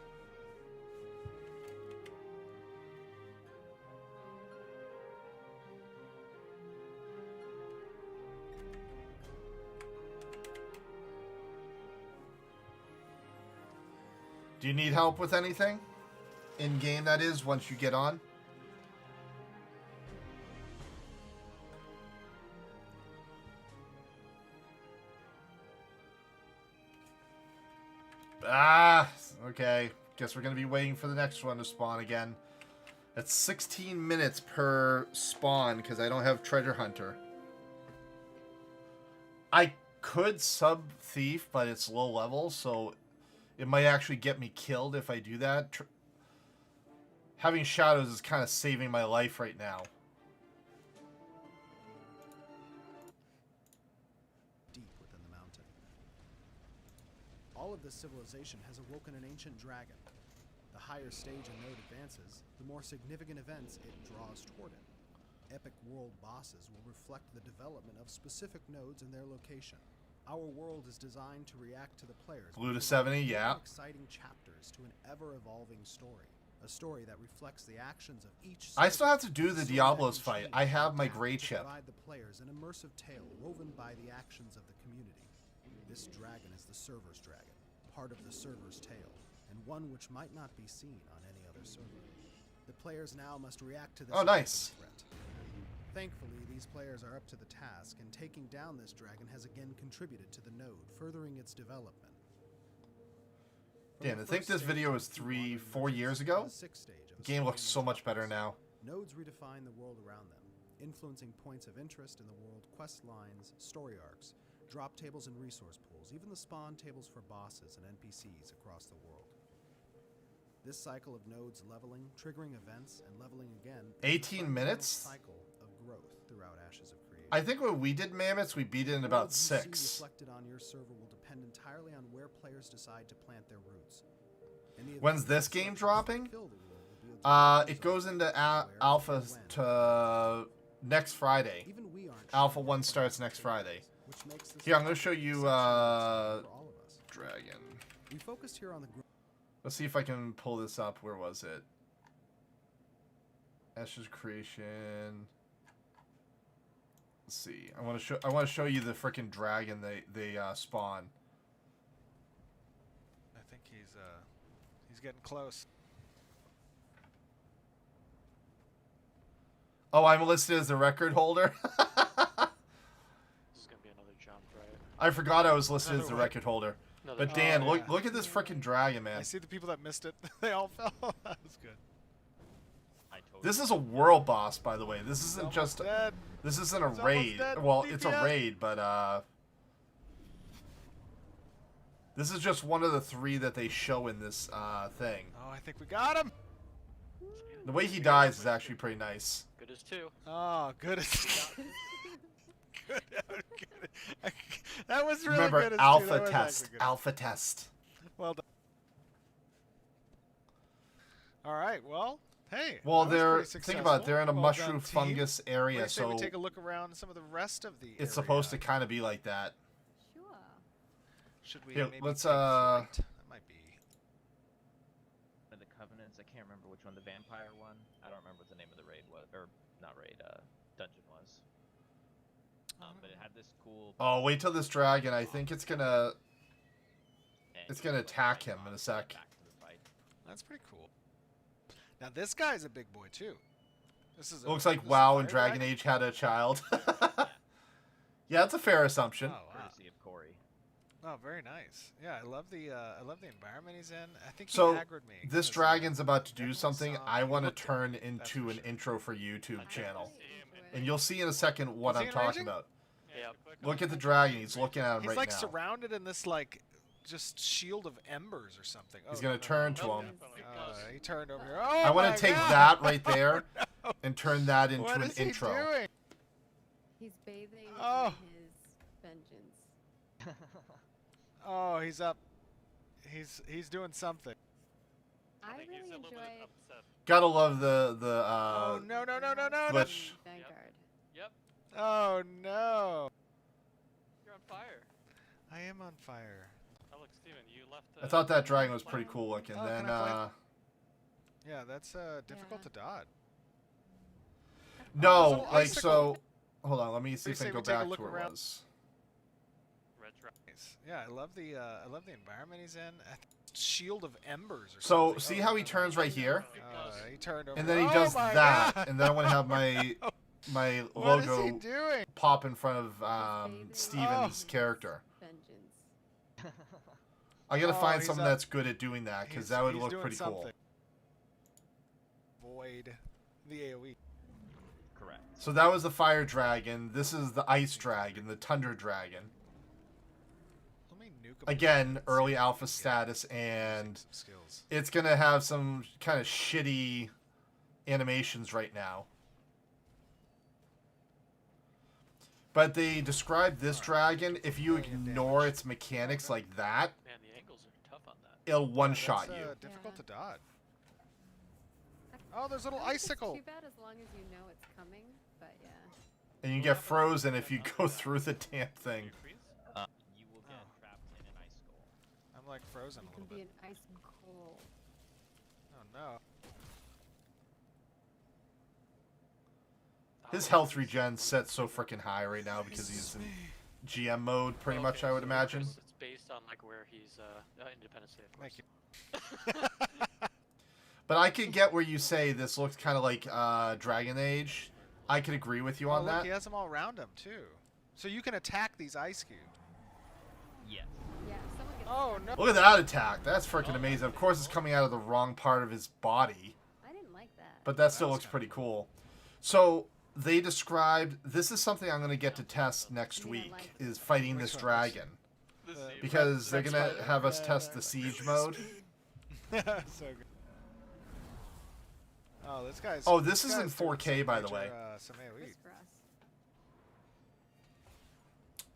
Do you need help with anything? In game, that is, once you get on? Ah, okay. Guess we're going to be waiting for the next one to spawn again. It's 16 minutes per spawn because I don't have Treasure Hunter. I could sub Thief, but it's low level, so it might actually get me killed if I do that. Having Shadows is kind of saving my life right now. Deep within the mountain. All of this civilization has awoken an ancient dragon. The higher stage a node advances, the more significant events it draws toward it. Epic world bosses will reflect the development of specific nodes and their location. Our world is designed to react to the players. Blue to 70, yeah. Exciting chapters to an ever-evolving story. A story that reflects the actions of each. I still have to do the Diablos fight. I have my gray chip. Provide the players an immersive tale woven by the actions of the community. This dragon is the server's dragon, part of the server's tale, and one which might not be seen on any other server. The players now must react to this nice threat. Thankfully, these players are up to the task, and taking down this dragon has again contributed to the node, furthering its development. Damn, I think this video was 3-4 years ago. The game looks so much better now. Nodes redefine the world around them, influencing points of interest in the world, quest lines, story arcs, drop tables and resource pools, even the spawn tables for bosses and NPCs across the world. This cycle of nodes leveling, triggering events, and leveling again. 18 minutes? Cycle of growth throughout Ashes of Creation. I think when we did Mammoths, we beat it in about Nodes you see 6. reflected on your server will depend entirely on where players decide to plant their roots. In the When's event this that game selections dropping? fulfill the rule, we'll be able to It choose goes into where, alpha and when. to next Friday. Even we aren't Alpha sure 1 what starts the next fate Friday. is, which makes this Here, I'm going to show you, exceptionally exciting for all of us. Dragon. We focused here on the Let's see if I can pull this up. Where was it? Ashes Creation. Let's see. I want to show you the freaking dragon they spawn. I think he's getting close. Oh, I'm listed as the record holder. This is gonna be another jump, right? I forgot I was listed as the Another what? record holder. Another But Dan, yeah. look at this freaking dragon, man. I see the people that missed it. They all fell. That was good. I totally This is a world boss, by the way. This isn't Almost just dead. this isn't a He's almost raid. dead. Well, it's a DPS. raid, but this is just one of the 3 that they show in this thing. Oh, I think we got him. The way he dies is actually pretty nice. good as 2. Oh, good. Good. Good. That was really Remember, good. as alpha too. That was test. actually good. Alpha test. Well done. All right. Well, hey. Well, that was they're pretty think about it. They're in a successful. Well mushroom done, team. fungus What do area, you say so we take a look around some of the rest of the it's supposed to kind of be like that. Sure. Should we Here, maybe let's, take flight? That might be. Of the Covenants, I can't remember which one, the vampire one. I don't remember what the name of the raid was, or not raid, dungeon was. But it had this cool. Oh, wait till this dragon. I think it's gonna and it's gonna like, attack fight him in a boss, sec. back to the fight. That's pretty cool. Now this guy's a big boy too. This is. It looks this like is a WoW fire and Dragon dragon? Age had a child. Yeah, that's a fair assumption. Oh wow. Courtesy of Corey. Oh, very nice. Yeah, I love the environment he's in. I think So, he aggroed me. This because, dragon's about to do definitely something saw I he want to looked it, turn that's into for an sure. intro for YouTube Okay. channel. Great. And you'll see in a second what Was I'm he talking enraging? about. Yeah. Look at the dragon. He's looking at him He's right like now. surrounded in this like just shield of embers or something. He's Oh, gonna no, turn no, to no. him. He turned over here. Oh I want my to take God! that right there No. and turn that into What an is he intro. doing? He's bathing Oh. in his vengeance. Oh, he's up. He's doing something. I think really he's a little enjoy bit upset. Gotta love the Oh no no no no no! no. glitch. Vanguard. Yep, Oh no! you're on fire. I am on fire. Oh look, Steven, you left. I thought that dragon was pretty cool looking. Oh, Then can I flame? Yeah, that's difficult Yeah. to dodge. no, little like icicle. so. Hold on, let me see What if do I you can say go we take a back to look where it around? was. Red dragon. Nice. Yeah, I love the environment he's in. Shield of Embers or So something. see Oh, how he no. turns right here, He turned over. and then he Oh does my that, God! and then I want to have my my What is he logo doing? pop in front of bathing Steven's in character. Vengeance. I gotta Oh, find he's someone up. that's good at doing that because that would He's look doing pretty something. cool. Void the AOE. Correct. So that was the fire dragon. This is the ice dragon, the tundra dragon. Let me nuke him Again, and see early if alpha we can get status, and some skills. it's gonna have some kind of shitty animations right now. But they describe this dragon, if you ignore its mechanics like that, Man, the angles are tough on that. it'll one-shot That's, you. Difficult Yeah. to dodge. Oh, there's a little I don't think it's icicle. Too bad as long as you know it's coming, but yeah. And you get frozen if you go through the damn thing. You freeze? You will get Oh. trapped in an ice skull. I'm like frozen You a can little be bit. an ice cold. Oh no. His health regen set so freaking high right now because he's in GM mode, pretty much, I would imagine. It's based on like where he's Independence Day. Of course. Thank you. But I could get where you say this looks kind of like Dragon Age. I could agree with you Oh, on look, that. he has them all around him too. So you can attack these ice cubes. Yes. Yeah, if someone gets Oh stuck- no. Look at that attack. That's freaking amazing. Of course, it's coming out of the wrong part of his body, I didn't like that. but that still That's looks kinda pretty cool. So they described this is something I'm going to get to test next week is fighting this Which one? dragon The sea because they're That's going to fine. have us Yeah, test yeah, the yeah. siege mode. So good. Oh, this guy's. Oh, this is in guy's doing 4K, some by the major, way. Some AOE. Crisscross.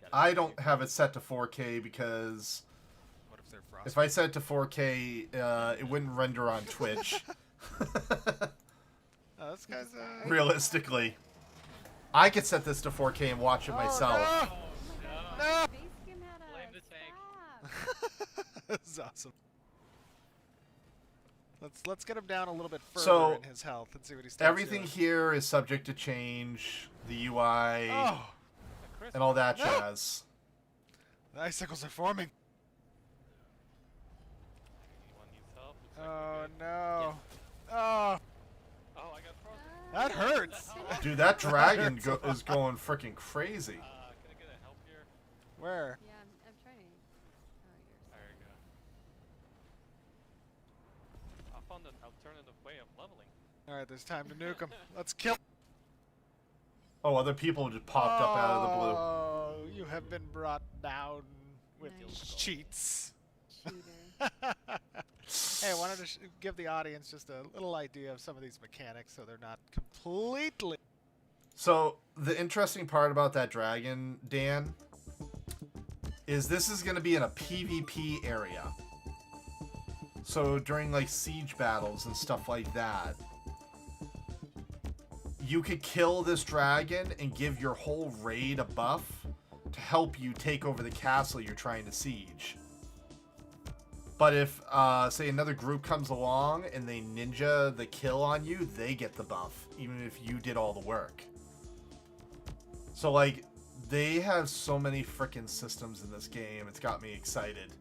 Gotta I be don't safe. have it set to 4K because What if they're frost? if I set it to 4K, it wouldn't render on Twitch. Oh, this guy's. Realistically, I could set this to 4K and watch it myself. Oh, No! no! Base skim had a Blame the tank. stab. This is awesome. Let's get him down a little bit further So, in his health and see what he starts Everything doing. here is subject to change, the UI, Oh, and all that No! jazz. the icicles are forming. Anyone needs help? Looks like Oh we're good. no. Oh, Oh, I got frozen. that hurts. Dude, that dragon is going freaking crazy. Can I get a help here? Where? Yeah, I'm trying to. Oh, There you go. I found an alternative way of leveling. All right, there's time to nuke him. Let's kill. Oh, other people just popped up out of the blue. Oh, you have been brought down with Nice. cheats. you're Hey, I wanted to give the audience just a little idea of some of these mechanics so they're not completely. So, the interesting part about that dragon, Dan, is this is going to be in a PvP area. So, during like siege battles and stuff like that, you could kill this dragon and give your whole raid a buff to help you take over the castle you're trying to siege. But if, say, another group comes along and they ninja the kill on you, they get the buff, even if you did all the work. So, like, they have so many frickin' systems in this game, it's got me excited.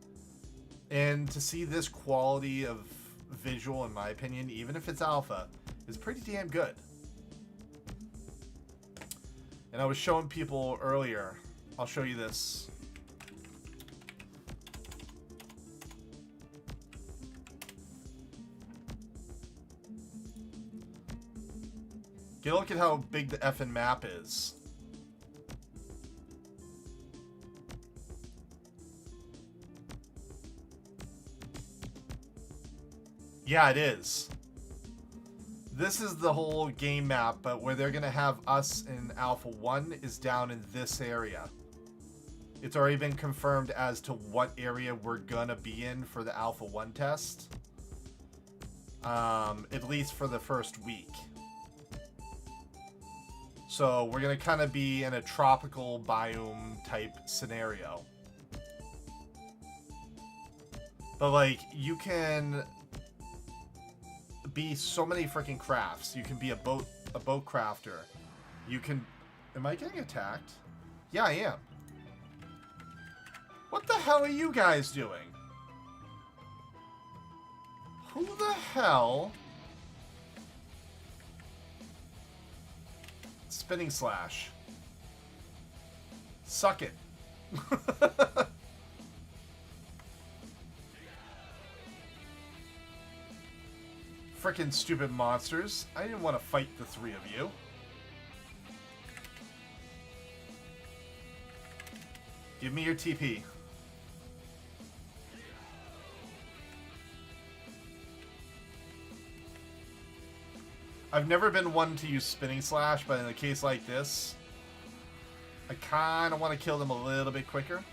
And to see this quality of visual, in my opinion, even if it's alpha, is pretty damn good. And I was showing people earlier, I'll show you this. Get a look at how big the effing map is. Yeah, it is. This is the whole game map, but where they're gonna have us in Alpha 1 is down in this area. It's already been confirmed as to what area we're gonna be in for the Alpha 1 test. At least for the first week. So we're gonna kind of be in a tropical biome type scenario. But like, you can be so many freaking crafts. You can be a boat crafter. You can... Am I getting attacked? Yeah, I am. What the hell are you guys doing? Who the hell? Spinning slash. Suck it. Frickin' stupid monsters. I didn't want to fight the three of you. Give me your TP. I've never been one to use Spinning Slash, but in a case like this, I kind of want to kill them a little bit quicker.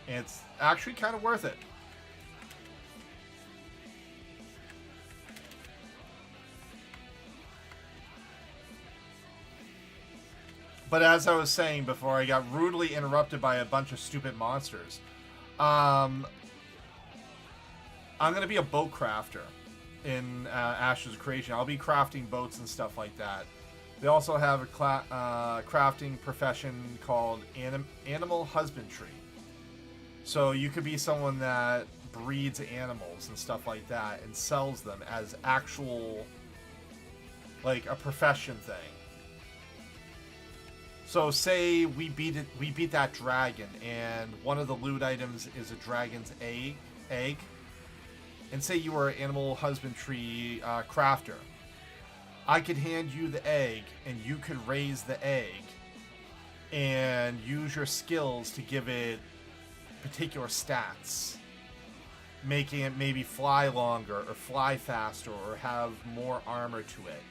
And it's actually kind of worth it. But as I was saying before, I got rudely interrupted by a bunch of stupid monsters. I'm going to be a boat crafter in Ash's Creation. I'll be crafting boats and stuff like that. They also have a crafting profession called animal husbandry. So you could be someone that breeds animals and stuff like that and sells them as actual, like, a profession thing. So say we beat that dragon, and one of the loot items is a dragon's egg. And say you were an animal husbandry crafter. I could hand you the egg, and you could raise the egg and use your skills to give it particular stats, making it maybe fly longer or fly faster or have more armor to it.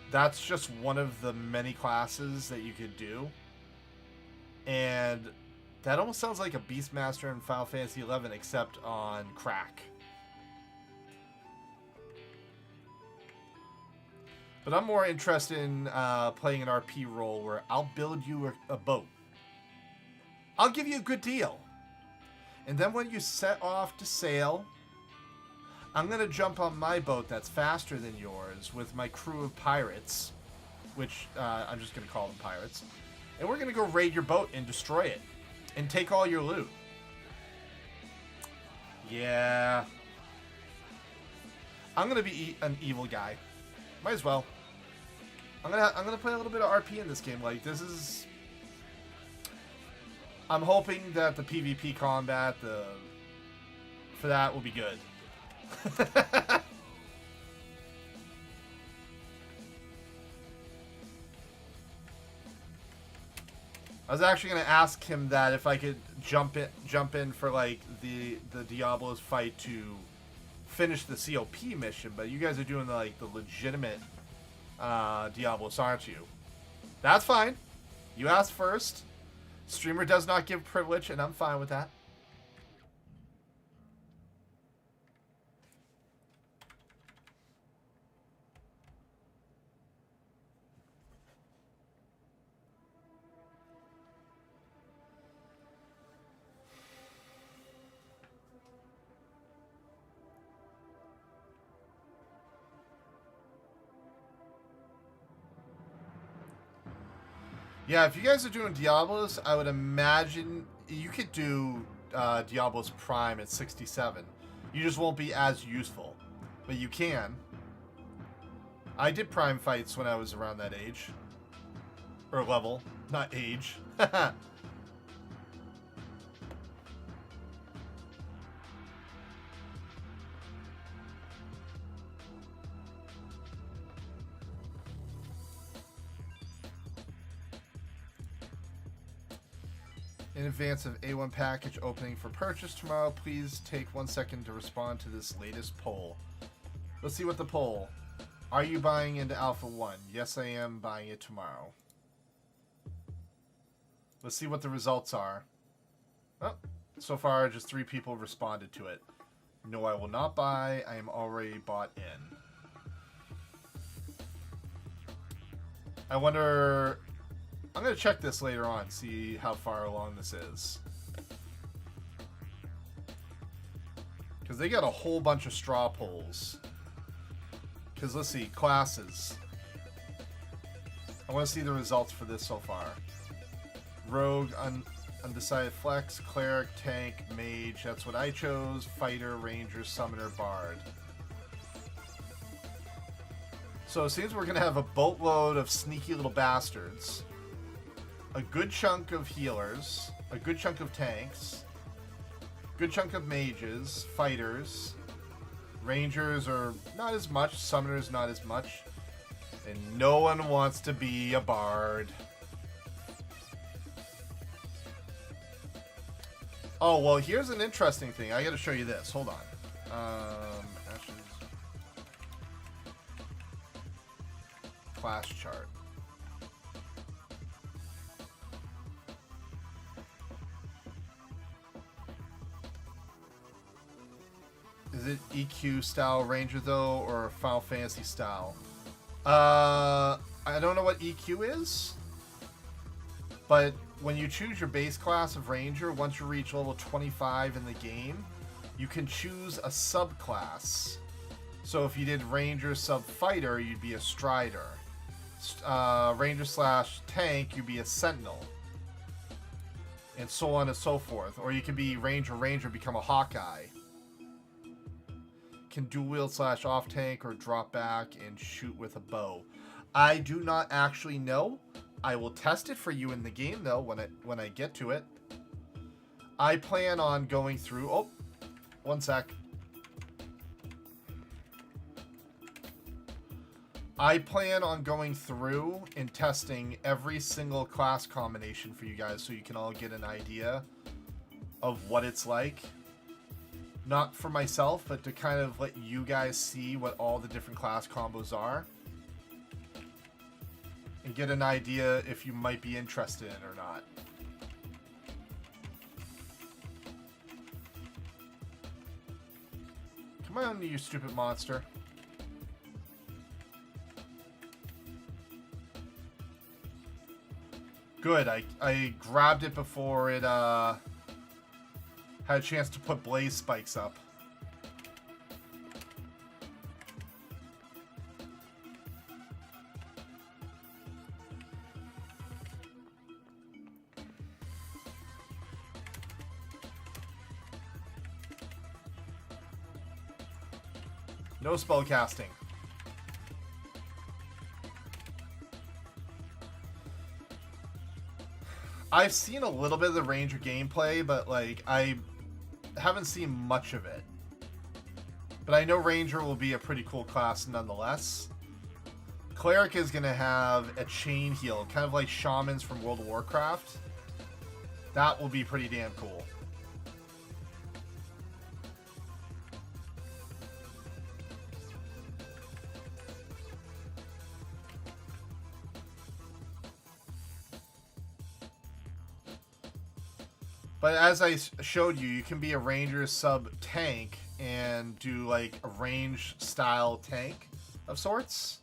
That's just one of the many classes that you could do. And that almost sounds like a Beastmaster in Final Fantasy XI, except on crack. But I'm more interested in playing an RP role where I'll build you a boat. I'll give you a good deal. And then when you set off to sail, I'm going to jump on my boat that's faster than yours with my crew of pirates, which I'm just going to call them pirates. And we're going to go raid your boat and destroy it and take all your loot. Yeah. I'm going to be an evil guy. Might as well. I'm going to play a little bit of RP in this game. Like, this is... I'm hoping that the PvP combat for that will be good. I was actually going to ask him that if I could jump in for like the Diablo's fight to finish the COP mission, but you guys are doing the legitimate Diablos, aren't you? That's fine. You asked first. Streamer does not give privilege, and I'm fine with that. Yeah, if you guys are doing Diablos, I would imagine you could do Diablos Prime at 67. You just won't be as useful, but you can. I did Prime fights when I was around that age. Or level, not age. In advance of A1 package opening for purchase tomorrow, please take 1 second to respond to this latest poll. Let's see what the poll. Are you buying into Alpha 1? Yes, I am buying it tomorrow. Let's see what the results are. Oh, so far, just 3 people responded to it. No, I will not buy. I am already bought in. I wonder... I'm going to check this later on, see how far along this is. Because they got a whole bunch of straw polls. Because let's see, classes. I want to see the results for this so far. Rogue, undecided flex, cleric, tank, mage. That's what I chose. Fighter, ranger, summoner, bard. So it seems we're going to have a boatload of sneaky little bastards. A good chunk of healers. A good chunk of tanks. Good chunk of mages. Fighters. Rangers are not as much. Summoners not as much. And no one wants to be a bard. Oh, well, here's an interesting thing. I gotta show you this. Hold on. Ashes. Class chart. Is it EQ style Ranger though, or Final Fantasy style? I don't know what EQ is, but when you choose your base class of Ranger, once you reach level 25 in the game, you can choose a subclass. So if you did Ranger sub Fighter, you'd be a Strider. Ranger slash Tank, you'd be a Sentinel. And so on and so forth. Or you can be Ranger, become a Hawkeye. Can dual wield slash off tank or drop back and shoot with a bow. I do not actually know. I will test it for you in the game though when I get to it. I plan on going through. Oh, 1 sec. I plan on going through and testing every single class combination for you guys so you can all get an idea of what it's like. Not for myself, but to kind of let you guys see what all the different class combos are. And get an idea if you might be interested in it or not. Come on, you stupid monster. Good, I grabbed it before it, had a chance to put blaze spikes up. No spell casting. I've seen a little bit of the Ranger gameplay, but like I haven't seen much of it. But I know Ranger will be a pretty cool class nonetheless. Cleric is going to have a chain heal, kind of like Shamans from World of Warcraft. That will be pretty damn cool. But as I showed you, you can be a Ranger sub tank and do like a range style tank of sorts.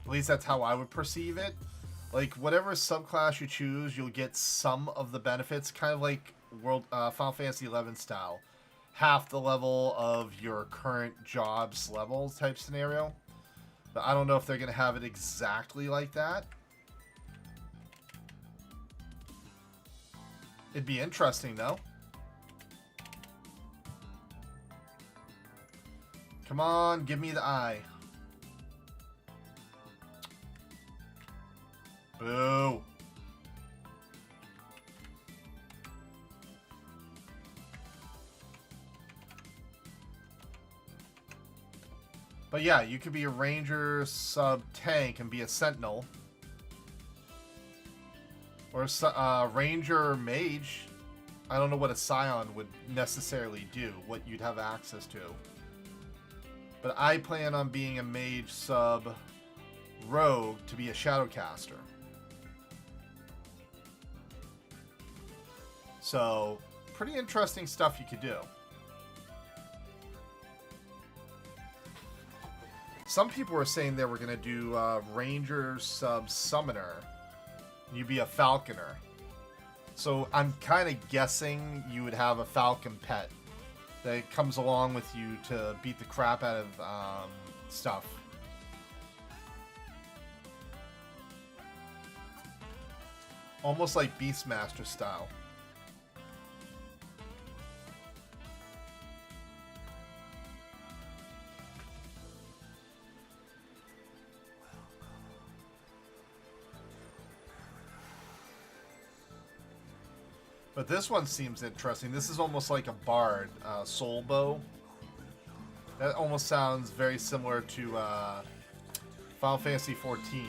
At least that's how I would perceive it. Like whatever subclass you choose, you'll get some of the benefits, kind of like Final Fantasy 11 style. Half the level of your current job's level type scenario. But I don't know if they're going to have it exactly like that. It'd be interesting, though. Come on, give me the eye. Boo. But yeah, you could be a Ranger sub tank and be a Sentinel. Or Ranger Mage. I don't know what a Scion would necessarily do, what you'd have access to. But I plan on being a Mage sub Rogue to be a Shadowcaster. So, pretty interesting stuff you could do. Some people were saying they were going to do Ranger sub Summoner. You'd be a Falconer. So I'm kind of guessing you would have a Falcon pet that comes along with you to beat the crap out of stuff. Almost like Beastmaster style. But this one seems interesting. This is almost like a bard, soul bow. That almost sounds very similar to Final Fantasy XIV.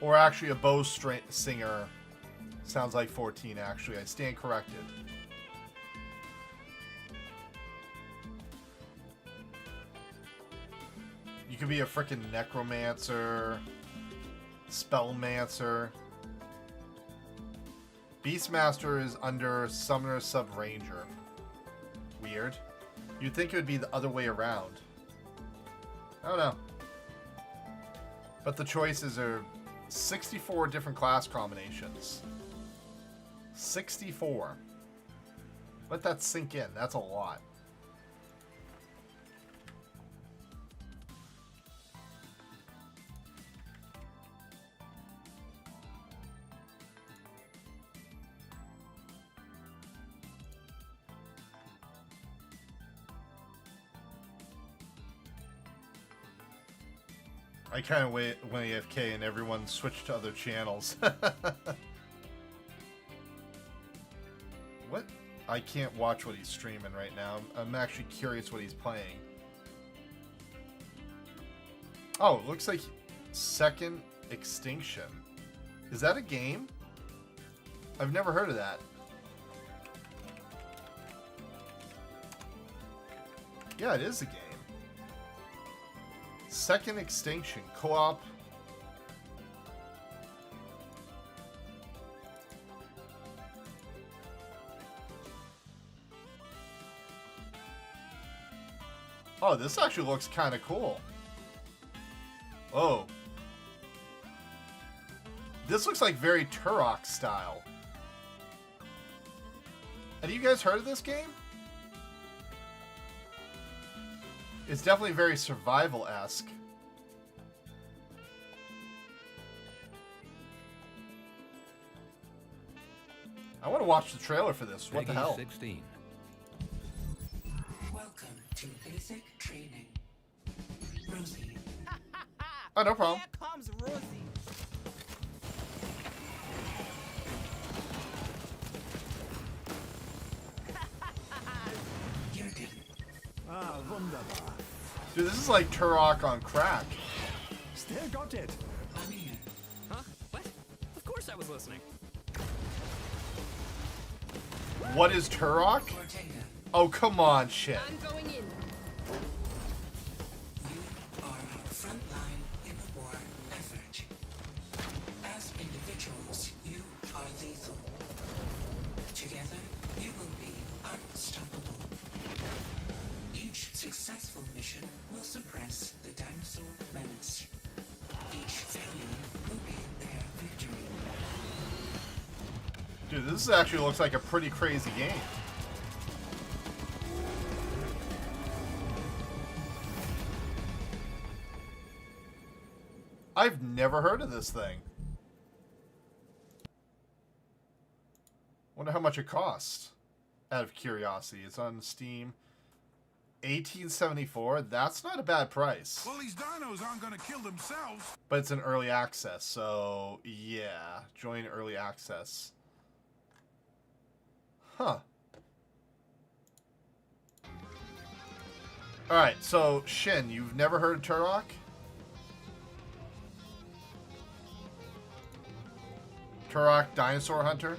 Or actually a bow singer sounds like 14 actually. I stand corrected. You could be a freaking necromancer, spellmancer. Beastmaster is under Summoner Sub Ranger. Weird. You'd think it would be the other way around. I don't know. But the choices are 64 different class combinations. 64. Let that sink in. That's a lot. I kind of went AFK and everyone switched to other channels. What? I can't watch what he's streaming right now. I'm actually curious what he's playing. Oh, it looks like Second Extinction. Is that a game? I've never heard of that. Yeah, it is a game. Second Extinction co-op. Oh, this actually looks kind of cool. Oh. This looks like very Turok style. Have you guys heard of this game? It's definitely very survival-esque. I want to watch the trailer for this. What the hell? 16. Welcome to basic training. Rosie. Oh, no problem. Here comes Rosie. Ah, wunderbar. Dude, this is like Turok on crack. Still got it. I'm here. Huh? What? Of course I was listening. What is Turok? Ortega, Oh, come on, shit. I'm going in. You are our front line in the war effort. As individuals, you are lethal. Together, you will be unstoppable. Each successful mission will suppress the dinosaur menace. Each failure will be their victory. Dude, this actually looks like a pretty crazy game. I've never heard of this thing. Wonder how much it costs. Out of curiosity, it's on Steam. $18.74. That's not a bad price. Well, these dinos aren't gonna kill themselves. But it's an early access, so yeah, join early access. Huh. Alright, so Shin, you've never heard of Turok? Turok Dinosaur Hunter.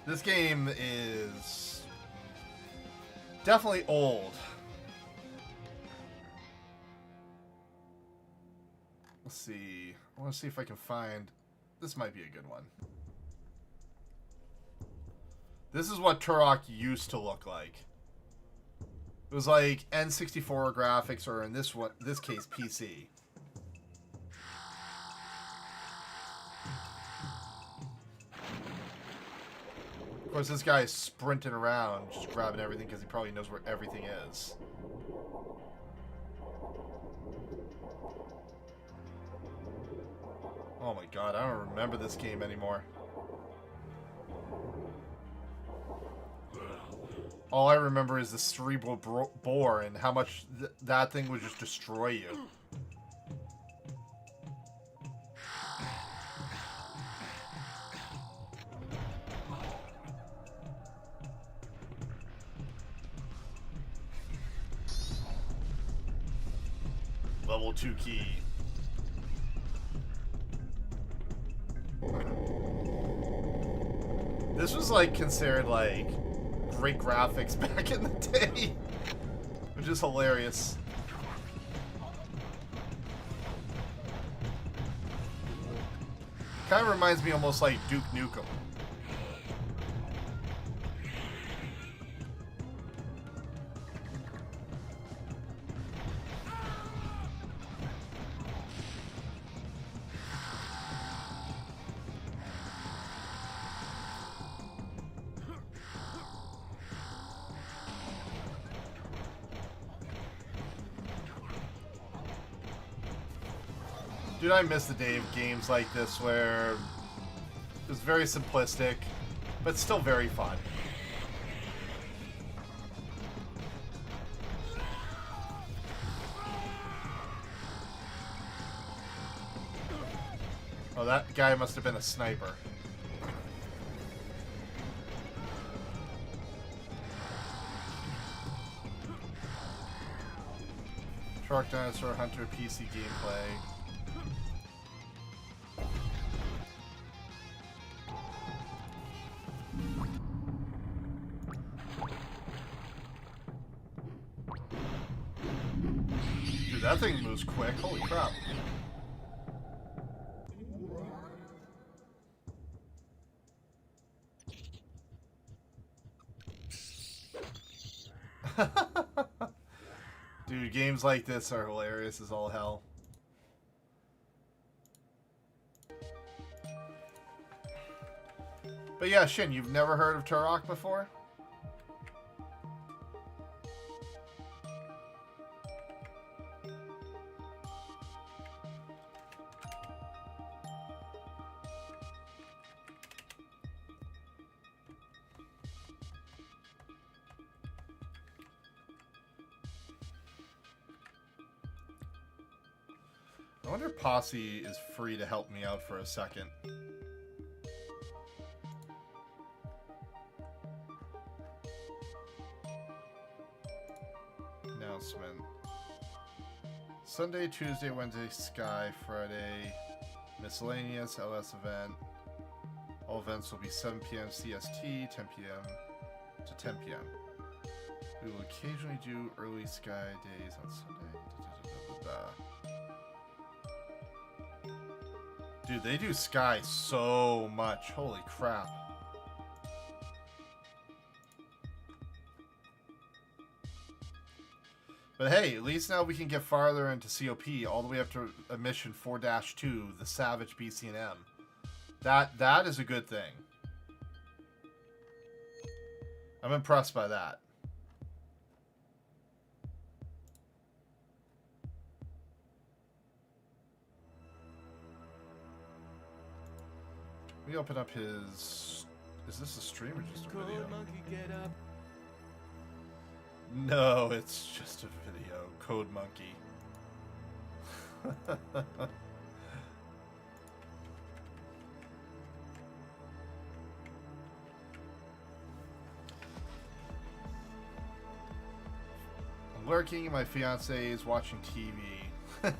This game is definitely old. Let's see. I want to see if I can find... This might be a good one. This is what Turok used to look like. It was like N64 graphics, or in this case, PC. Of course, this guy is sprinting around, just grabbing everything because he probably knows where everything is. Oh my god, I don't remember this game anymore. All I remember is the cerebral bore and how much that thing would just destroy you. Level 2 key. This was like considered like great graphics back in the day, which is hilarious. Kind of reminds me almost like Duke Nukem. Dude, I miss the day of games like this where it was very simplistic, but still very fun. Oh, that guy must have been a sniper. Turok Dinosaur Hunter PC gameplay. Dude, that thing moves quick. Holy crap. Dude, games like this are hilarious as all hell. But yeah, Shin, you've never heard of Turok before? I wonder if Posse is free to help me out for a second. Announcement. Sunday, Tuesday, Wednesday, Sky, Friday, miscellaneous, LS event. All events will be 7 p.m. CST, 10 p.m. to 10 p.m. We will occasionally do early Sky days on Sunday. Dude, they do Sky so much. Holy crap. But hey, at least now we can get farther into COP, all the way up to mission 4-2, the Savage BC&M. That is a good thing. I'm impressed by that. Let me open up his... Is this a stream or just a video? No, it's just a video. Code Monkey. I'm lurking. My fiance is watching TV.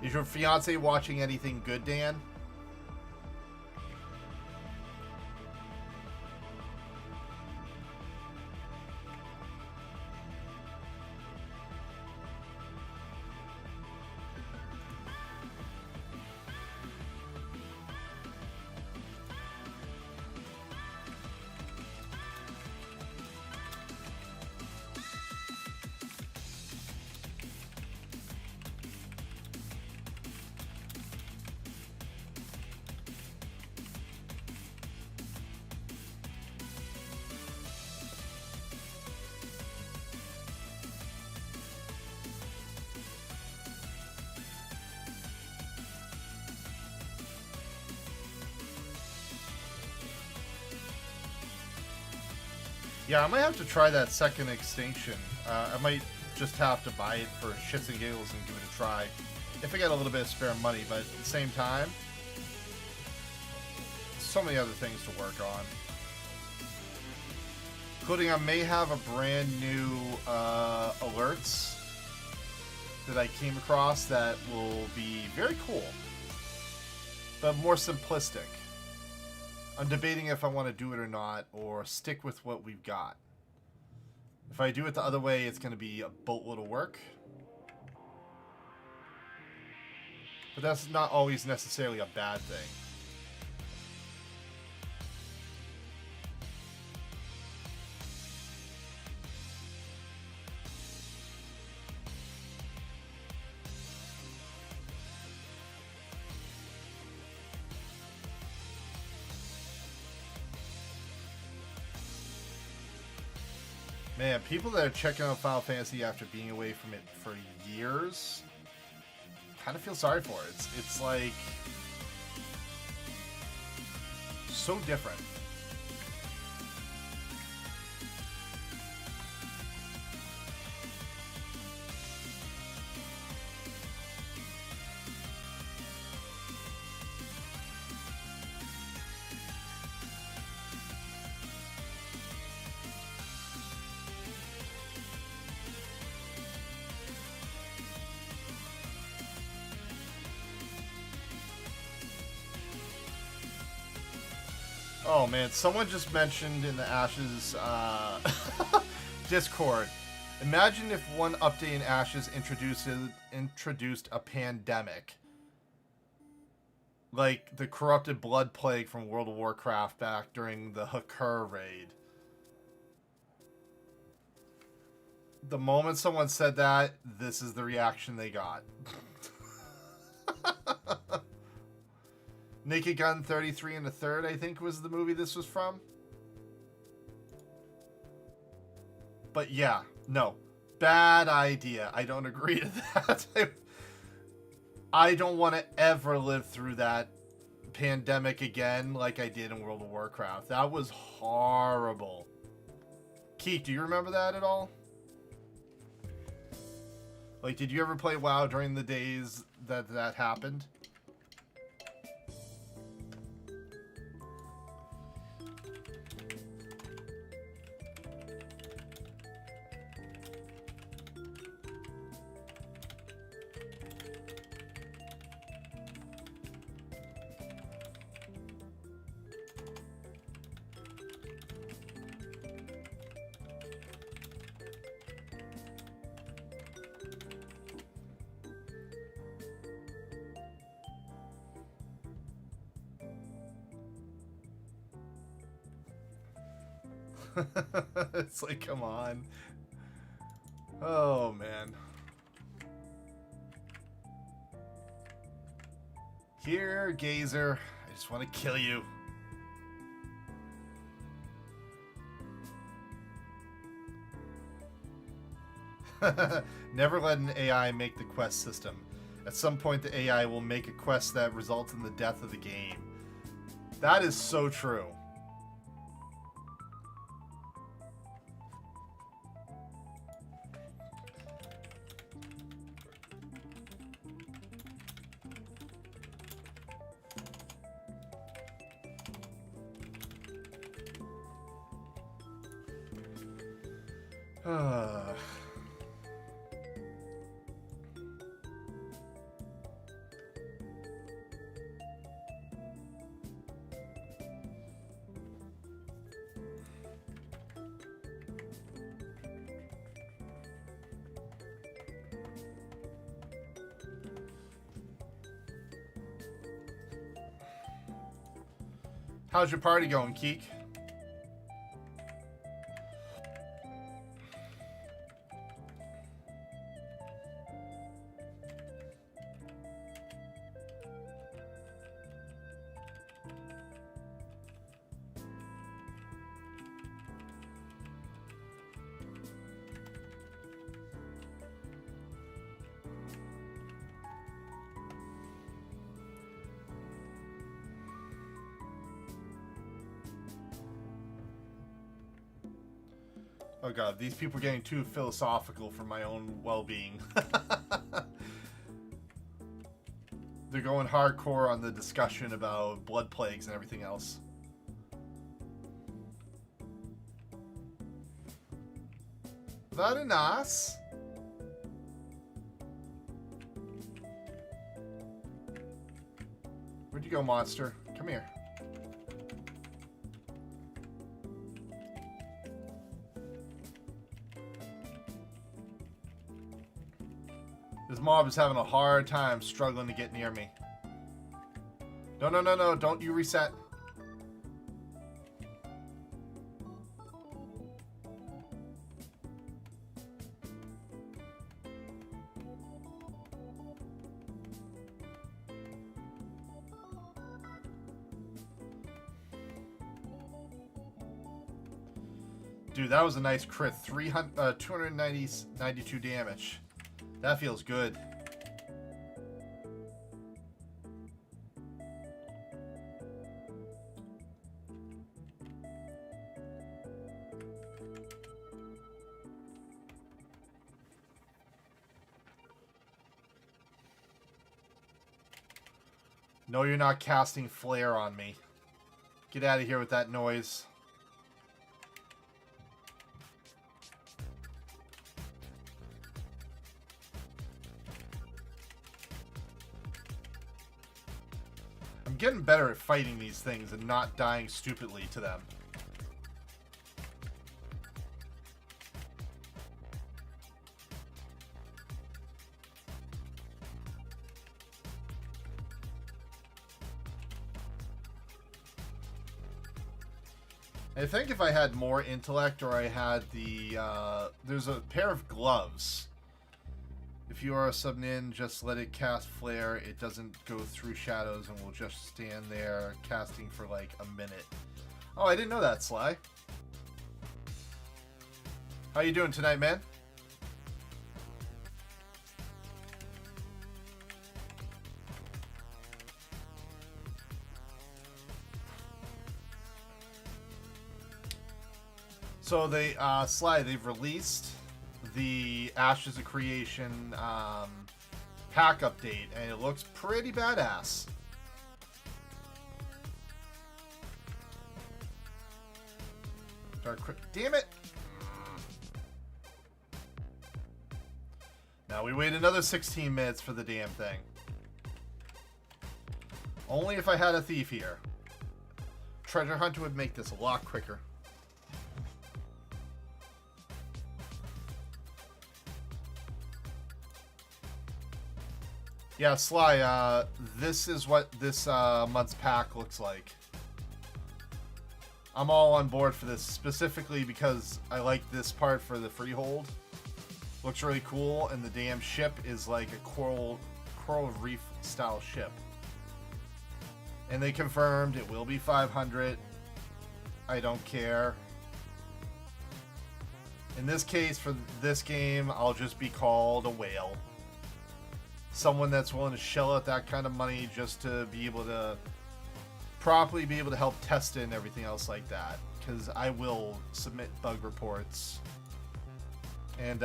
Is your fiance watching anything good, Dan? Yeah, I might have to try that second extinction. I might just have to buy it for shits and giggles and give it a try. If I get a little bit of spare money, but at the same time, so many other things to work on. Including I may have a brand new alerts that I came across that will be very cool, but more simplistic. I'm debating if I want to do it or not, or stick with what we've got. If I do it the other way, it's going to be a boatload of work. But that's not always necessarily a bad thing. Man, people that are checking out Final Fantasy after being away from it for years, kind of feel sorry for it. It's like so different. Oh man, someone just mentioned in the Ashes Discord, imagine if one update in Ashes introduced a pandemic. Like the corrupted blood plague from World of Warcraft back during the Hakur raid. The moment someone said that, this is the reaction they got. Naked Gun 33 and a Third, I think, was the movie this was from. But yeah, no. Bad idea. I don't agree to that. I don't want to ever live through that pandemic again like I did in World of Warcraft. That was horrible. Keith, do you remember that at all? Like, did you ever play WoW during the days that that happened? It's like, come on. Oh, man. Here, Gazer. I just want to kill you. Never let an AI make the quest system. At some point, the AI will make a quest that results in the death of the game. That is so true. How's your party going, Keek? Oh god, these people are getting too philosophical for my own well-being. They're going hardcore on the discussion about blood plagues and everything else. Very nice. Where'd you go, monster? Come here. This mob is having a hard time struggling to get near me. No, no, no, no. Don't you reset. Dude, that was a nice crit. 292 damage. That feels good. No, you're not casting flare on me. Get out of here with that noise. I'm getting better at fighting these things and not dying stupidly to them. I think if I had more intellect, or I had the, there's a pair of gloves. If you are a sub-nin, just let it cast flare. It doesn't go through shadows and will just stand there casting for like a minute. Oh, I didn't know that, Sly. How you doing tonight, man? So they, Sly, they've released the Ashes of Creation pack update, and it looks pretty badass. Damn it! Now we wait another 16 minutes for the damn thing. Only if I had a thief here. Treasure Hunter would make this a lot quicker. Yeah, Sly, this is what this month's pack looks like. I'm all on board for this, specifically because I like this part for the freehold. Looks really cool, and the damn ship is like a coral reef style ship. And they confirmed it will be 500. I don't care. In this case, for this game, I'll just be called a whale. Someone that's willing to shell out that kind of money just to be able to properly be able to help test it and everything else like that. Because I will submit bug reports and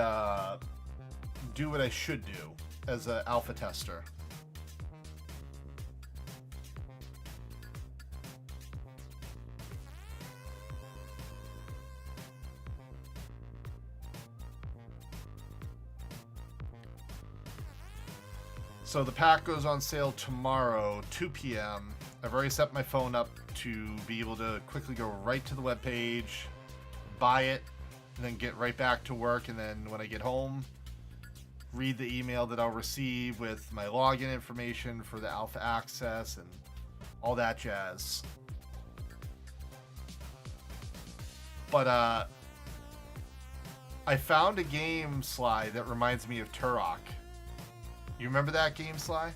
do what I should do as an alpha tester. So the pack goes on sale tomorrow, 2 p.m. I've already set my phone up to be able to quickly go right to the webpage, buy it, and then get right back to work. And then when I get home, read the email that I'll receive with my login information for the alpha access and all that jazz. But I found a game, Sly, that reminds me of Turok. You remember that game, Sly?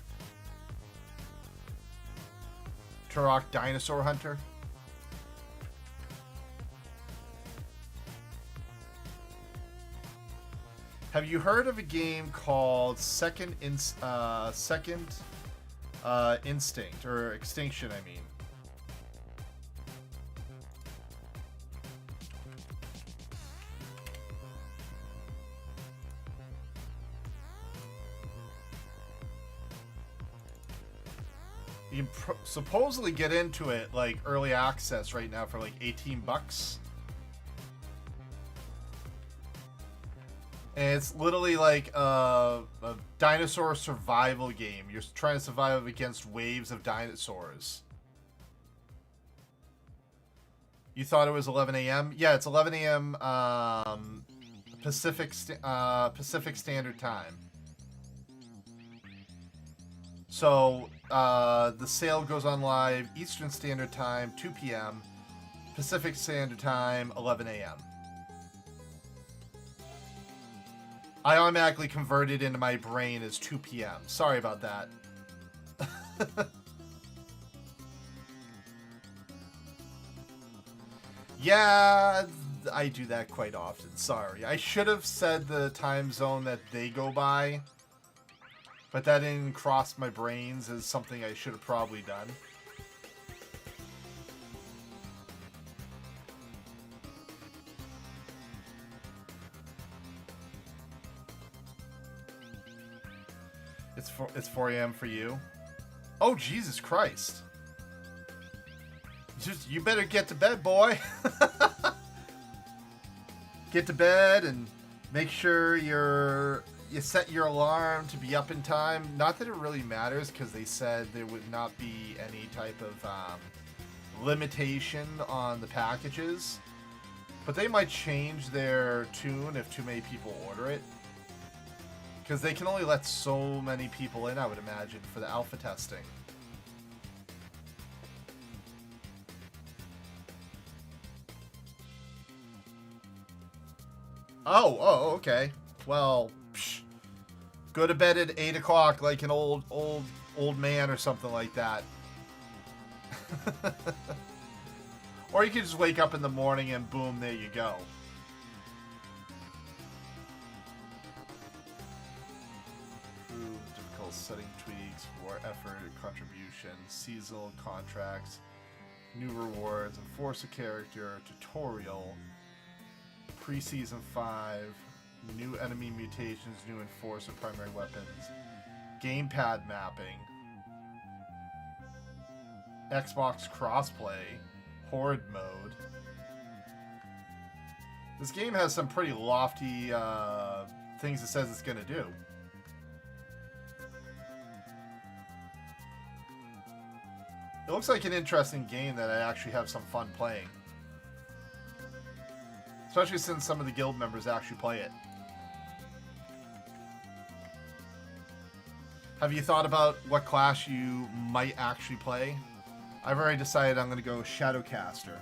Turok Dinosaur Hunter? Have you heard of a game called Second Instinct, or Extinction, I mean? You can supposedly get into it like early access right now for like 18 bucks. And it's literally like a dinosaur survival game. You're trying to survive against waves of dinosaurs. You thought it was 11 a.m.? Yeah, it's 11 a.m. Pacific Standard Time. So the sale goes on live Eastern Standard Time, 2 p.m. Pacific Standard Time, 11 a.m. I automatically converted into my brain as 2 p.m. Sorry about that. Yeah, I do that quite often. Sorry. I should have said the time zone that they go by, but that didn't cross my brains as something I should have probably done. It's 4 a.m. for you. Oh, Jesus Christ. You better get to bed, boy. Get to bed and make sure you set your alarm to be up in time. Not that it really matters, because they said there would not be any type of limitation on the packages. But they might change their tune if too many people order it. Because they can only let so many people in, I would imagine, for the alpha testing. Oh, okay. Well, go to bed at 8 o'clock like an old man or something like that. Or you could just wake up in the morning and boom, there you go. Difficult setting tweaks, war effort, contribution, seasonal contracts, new rewards, enforce a character, tutorial, pre-season 5, new enemy mutations, new enforcer primary weapons, gamepad mapping, Xbox crossplay, horde mode. This game has some pretty lofty things it says it's gonna do. It looks like an interesting game that I actually have some fun playing. Especially since some of the guild members actually play it. Have you thought about what class you might actually play? I've already decided I'm going to go Shadowcaster.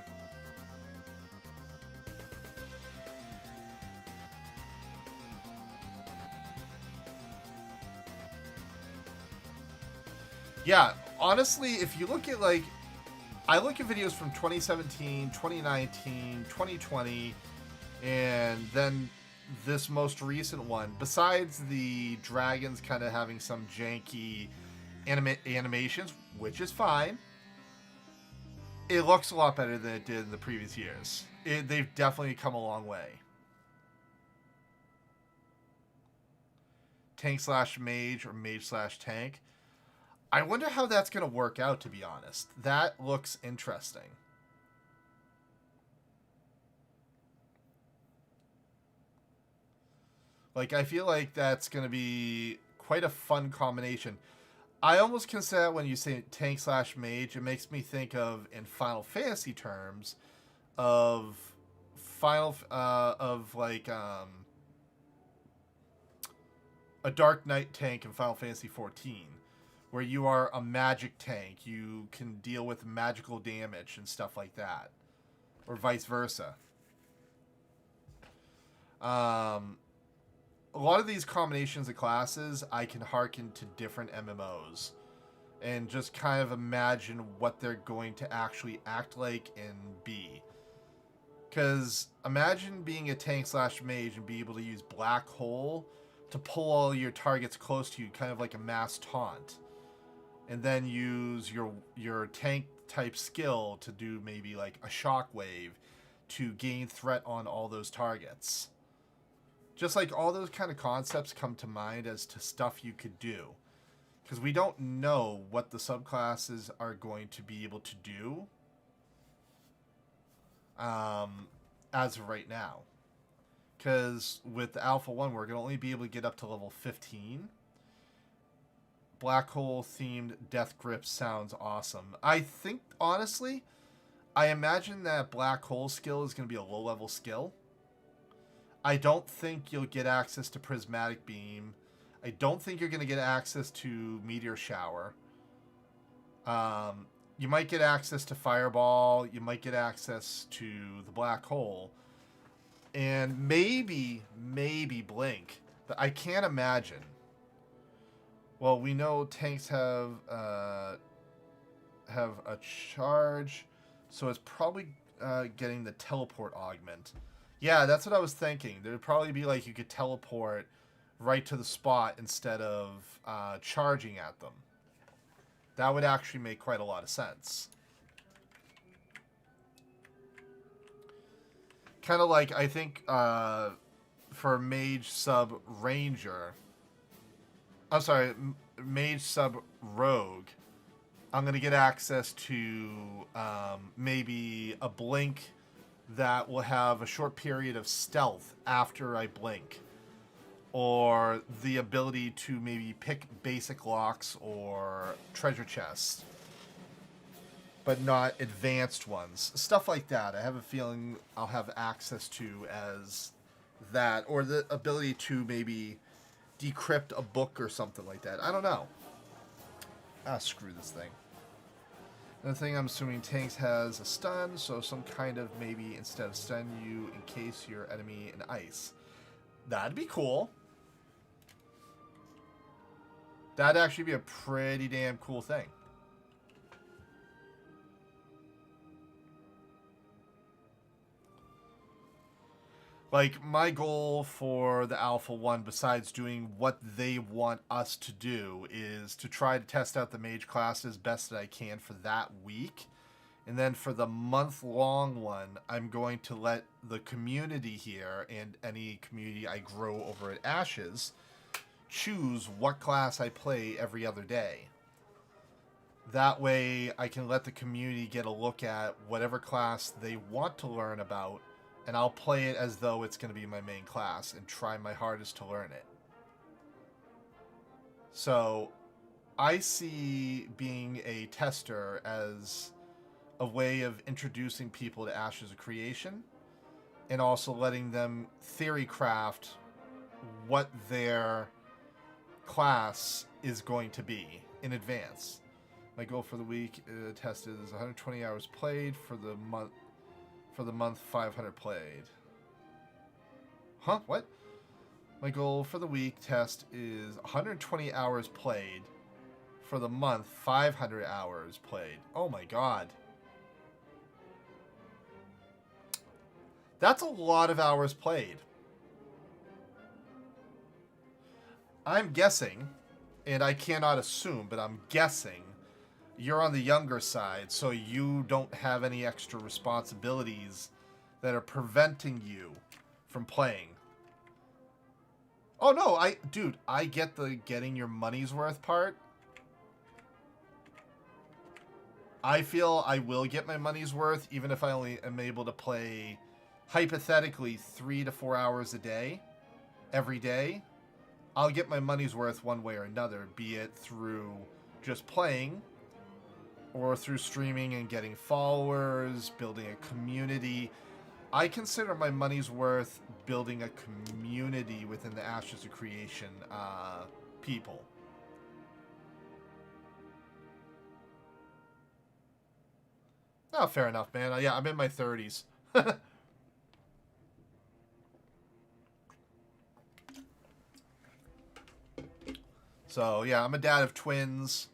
Yeah, honestly, if you look at like... I look at videos from 2017, 2019, 2020... and then this most recent one, besides the dragons kind of having some janky animations, which is fine, it looks a lot better than it did in the previous years. They've definitely come a long way. Tank/mage or mage/tank. I wonder how that's going to work out, to be honest. That looks interesting. Like, I feel like that's going to be quite a fun combination. I almost consider when you say tank/mage, it makes me think of, in Final Fantasy terms, of a Dark Knight tank in Final Fantasy XIV, where you are a magic tank. You can deal with magical damage and stuff like that, or vice versa. A lot of these combinations of classes, I can hearken to different MMOs and just kind of imagine what they're going to actually act like and be. Because imagine being a tank slash mage and be able to use Black Hole to pull all your targets close to you, kind of like a mass taunt. And then use your tank type skill to do maybe like a shockwave to gain threat on all those targets. Just like all those kind of concepts come to mind as to stuff you could do. Because we don't know what the subclasses are going to be able to do as of right now. Because with the Alpha 1, we're going to only be able to get up to level 15. Black Hole themed Death Grip sounds awesome. I think, honestly, I imagine that Black Hole skill is going to be a low level skill. I don't think you'll get access to Prismatic Beam. I don't think you're going to get access to Meteor Shower. You might get access to Fireball. You might get access to the Black Hole. And maybe Blink. But I can't imagine. Well, we know tanks have a charge, so it's probably getting the teleport augment. Yeah, that's what I was thinking. There'd probably be like you could teleport right to the spot instead of charging at them. That would actually make quite a lot of sense. Kind of like, I think, for Mage Sub Ranger... I'm sorry, Mage Sub Rogue, I'm going to get access to maybe a blink that will have a short period of stealth after I blink. Or the ability to maybe pick basic locks or treasure chests, but not advanced ones. Stuff like that. I have a feeling I'll have access to as that. Or the ability to maybe decrypt a book or something like that. I don't know. Screw this thing. Another thing, I'm assuming tanks has a stun, so some kind of maybe instead of stun you encase your enemy in ice. That'd be cool. That'd actually be a pretty damn cool thing. Like, my goal for the Alpha 1, besides doing what they want us to do, is to try to test out the mage classes best that I can for that week. And then for the month-long one, I'm going to let the community here, and any community I grow over at Ashes, choose what class I play every other day. That way, I can let the community get a look at whatever class they want to learn about, and I'll play it as though it's going to be my main class and try my hardest to learn it. So, I see being a tester as a way of introducing people to Ashes of Creation, and also letting them theory craft what their class is going to be in advance. My goal for the week tested is 120 hours played for the month. For the month, 500 played. Huh? What? My goal for the week test is 120 hours played. For the month, 500 hours played. Oh my god. That's a lot of hours played. I'm guessing, and I cannot assume, but I'm guessing, you're on the younger side, so you don't have any extra responsibilities that are preventing you from playing. Oh no, dude, I get the getting your money's worth part. I feel I will get my money's worth, even if I only am able to play, hypothetically, 3 to 4 hours a day, every day. I'll get my money's worth one way or another, be it through just playing, or through streaming and getting followers, building a community. I consider my money's worth building a community within the Ashes of Creation people. Oh, fair enough, man. Yeah, I'm in my 30s. So yeah, I'm a dad of twins.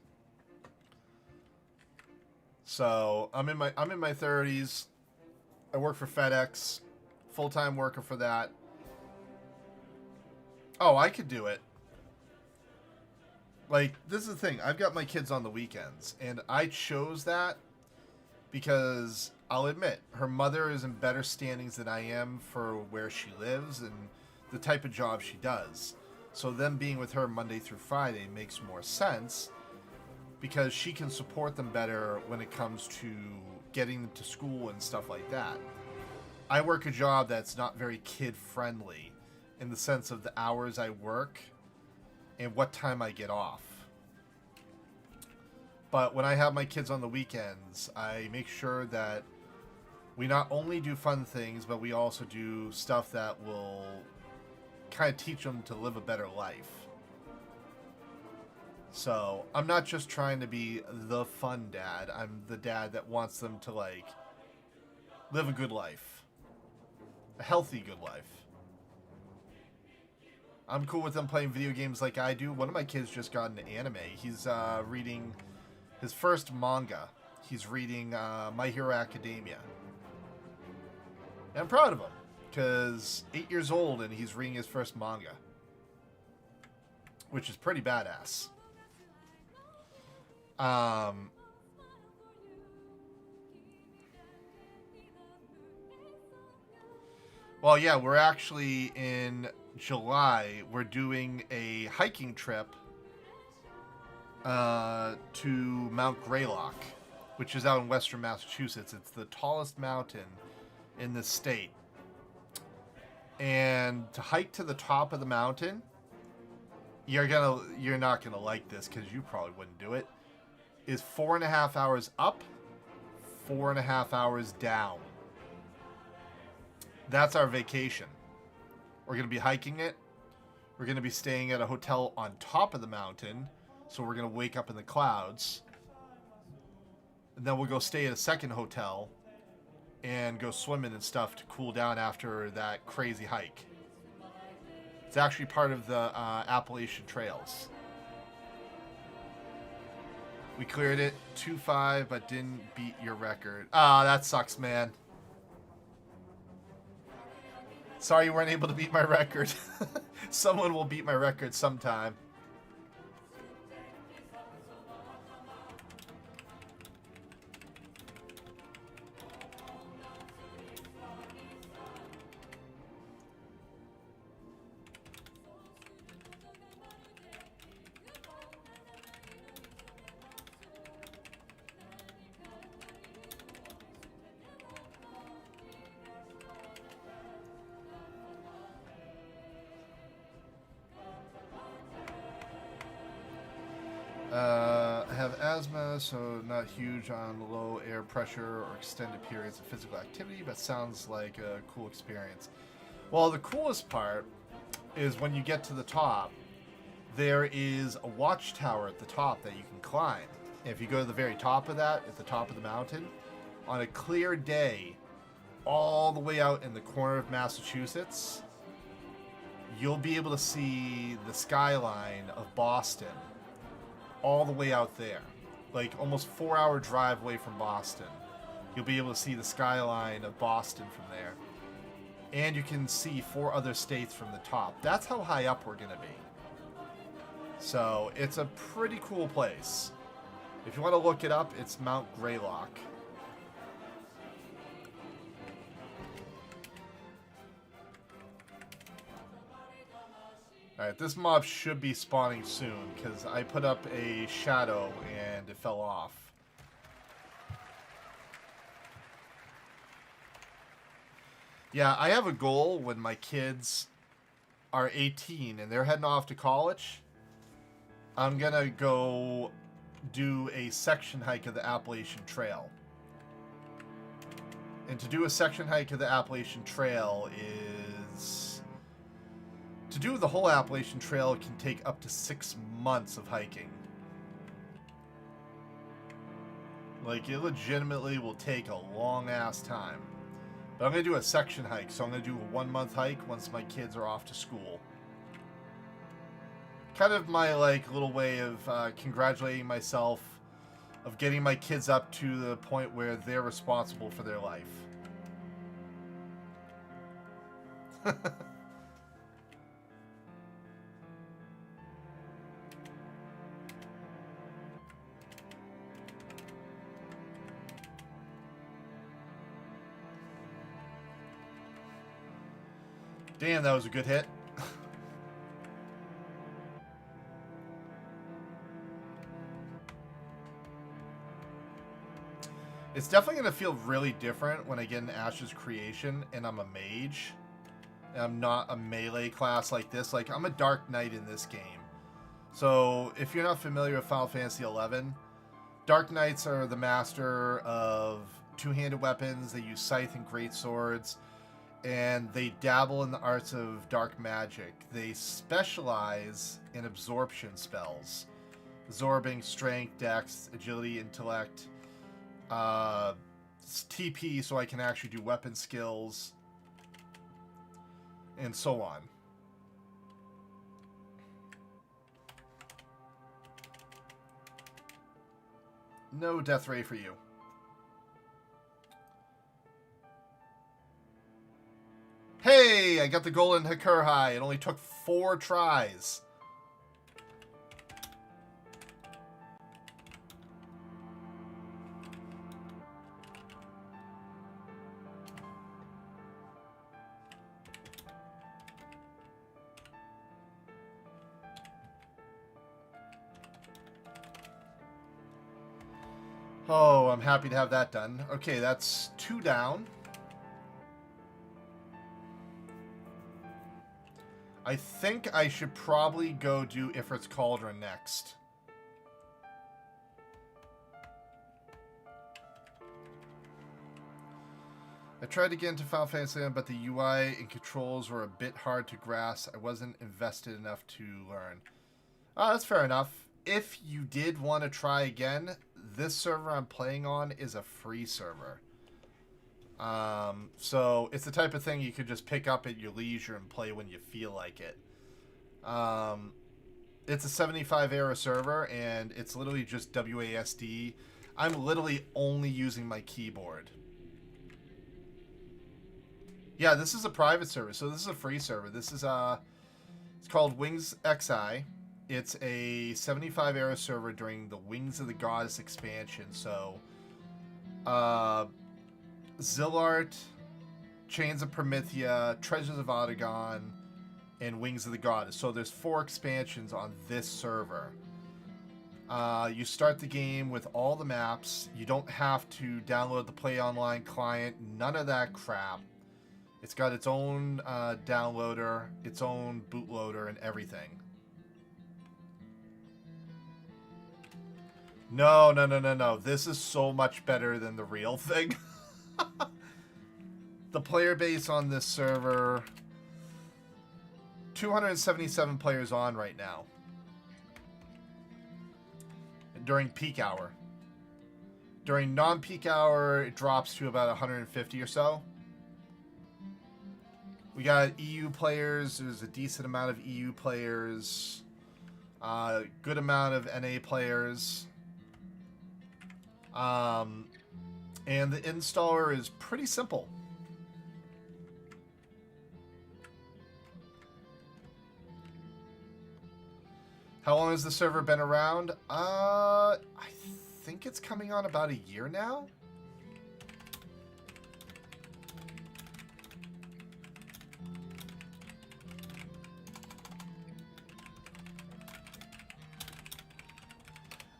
So I'm in my 30s. I work for FedEx, full-time worker for that. Oh, I could do it. Like, this is the thing. I've got my kids on the weekends, and I chose that because I'll admit her mother is in better standings than I am for where she lives and the type of job she does. So them being with her Monday through Friday makes more sense because she can support them better when it comes to getting them to school and stuff like that. I work a job that's not very kid-friendly in the sense of the hours I work and what time I get off. But when I have my kids on the weekends, I make sure that we not only do fun things, but we also do stuff that will kind of teach them to live a better life. So I'm not just trying to be the fun dad. I'm the dad that wants them to, like, live a good life. A healthy good life. I'm cool with them playing video games like I do. One of my kids just got into anime. He's reading his first manga. He's reading My Hero Academia. And I'm proud of him, because 8 years old and he's reading his first manga. Which is pretty badass. Well, yeah, we're actually in July. We're doing a hiking trip to Mount Greylock, which is out in western Massachusetts. It's the tallest mountain in the state. And to hike to the top of the mountain, you're not gonna like this because you probably wouldn't do it, is 4.5 hours up, 4.5 hours down. That's our vacation. We're going to be hiking it. We're going to be staying at a hotel on top of the mountain. So we're going to wake up in the clouds. And then we'll go stay at a second hotel and go swimming and stuff to cool down after that crazy hike. It's actually part of the Appalachian Trails. We cleared it 2-5, but didn't beat your record. Ah, that sucks, man. Sorry you weren't able to beat my record. Someone will beat my record sometime. I have asthma, so not huge on low air pressure or extended periods of physical activity, but sounds like a cool experience. Well, the coolest part is when you get to the top, there is a watchtower at the top that you can climb. And if you go to the very top of that, at the top of the mountain, on a clear day, all the way out in the corner of Massachusetts, you'll be able to see the skyline of Boston all the way out there. Like almost 4-hour drive away from Boston. You'll be able to see the skyline of Boston from there. And you can see 4 other states from the top. That's how high up we're going to be. So it's a pretty cool place. If you want to look it up, it's Mount Greylock. Alright, this mob should be spawning soon, because I put up a shadow and it fell off. Yeah, I have a goal when my kids are 18 and they're heading off to college. I'm gonna go do a section hike of the Appalachian Trail. And to do a section hike of the Appalachian Trail is... To do the whole Appalachian Trail can take up to 6 months of hiking. Like, it legitimately will take a long-ass time. But I'm going to do a section hike, so I'm going to do a 1-month hike once my kids are off to school. kind of my like little way of congratulating myself, of getting my kids up to the point where they're responsible for their life. Damn, that was a good hit. It's definitely going to feel really different when I get in Ash's creation and I'm a mage. And I'm not a melee class like this. Like, I'm a Dark Knight in this game. So, if you're not familiar with Final Fantasy XI, Dark Knights are the master of two-handed weapons. They use scythe and great swords. And they dabble in the arts of dark magic. They specialize in absorption spells. Absorbing strength, dex, agility, intellect, TP so I can actually do weapon skills, and so on. No death ray for you. Hey, I got the golden Hakurhai. It only took 4 tries. Oh, I'm happy to have that done. Okay, that's 2 down. I think I should probably go do Ifrit's Cauldron next. I tried to get into Final Fantasy, but the UI and controls were a bit hard to grasp. I wasn't invested enough to learn. That's fair enough. If you did want to try again, this server I'm playing on is a free server. So it's the type of thing you could just pick up at your leisure and play when you feel like it. It's a 75 era server, and it's literally just WASD. I'm literally only using my keyboard. Yeah, this is a private server, so this is a free server. This is it's called WingsXI. It's a 75 era server during the Wings of the Goddess expansion. So, Zillart, Chains of Promethea, Treasures of Otagon, and Wings of the Goddess. So there's 4 expansions on this server. You start the game with all the maps. You don't have to download the Play Online client. None of that crap. It's got its own downloader, its own bootloader, and everything. No, no, no, no, no. This is so much better than the real thing. The player base on this server, 277 players on right now. During peak hour. During non-peak hour, it drops to about 150 or so. We got EU players. There's a decent amount of EU players. Good amount of NA players. And the installer is pretty simple. How long has the server been around? I think it's coming on about a year now.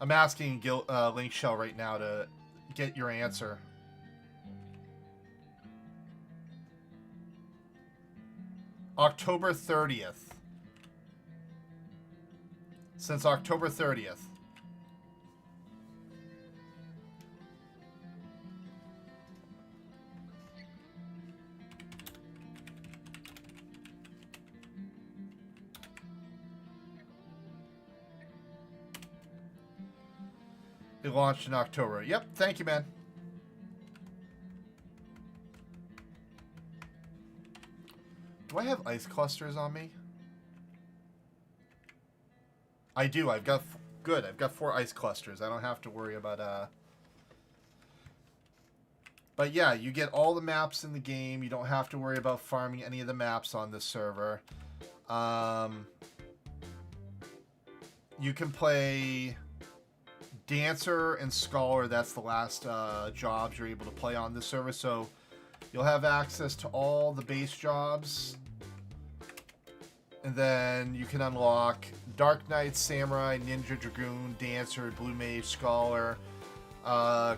I'm asking Link Shell right now to get your answer. October 30th. Since October 30th. It launched in October. Yep, thank you, man. Do I have ice clusters on me? I do. I've got good. I've got 4 ice clusters. I don't have to worry about But yeah, you get all the maps in the game. You don't have to worry about farming any of the maps on this server. You can play Dancer and Scholar. That's the last jobs you're able to play on this server. So you'll have access to all the base jobs. And then you can unlock Dark Knight, Samurai, Ninja, Dragoon, Dancer, Blue Mage, Scholar,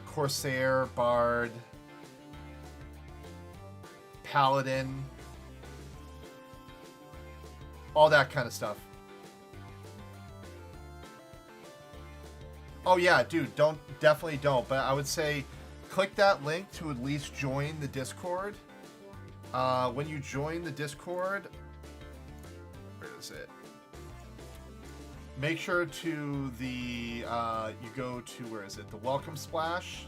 Corsair, Bard, Paladin, all that kind of stuff. Oh yeah, dude, definitely don't. But I would say click that link to at least join the Discord. When you join the Discord, where is it? Make sure to you go to, where is it? The Welcome Splash,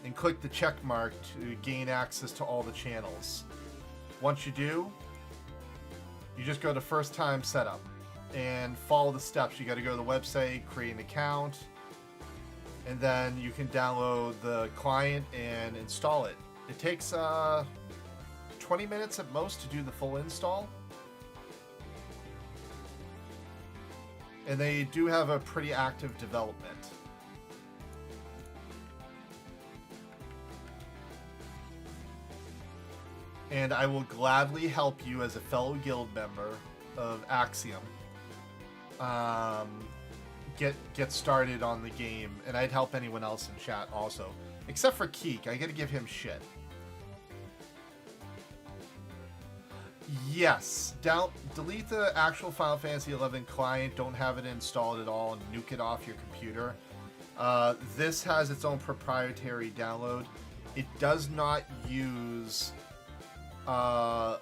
and click the check mark to gain access to all the channels. Once you do, you just go to first time setup and follow the steps. You got to go to the website, create an account, and then you can download the client and install it. It takes 20 minutes at most to do the full install. And they do have a pretty active development. And I will gladly help you as a fellow guild member of Axiom get started on the game, and I'd help anyone else in chat also, except for Keek. I gotta give him shit. Yes, delete the actual Final Fantasy XI client. Don't have it installed at all and nuke it off your computer. This has its own proprietary download. It does not use the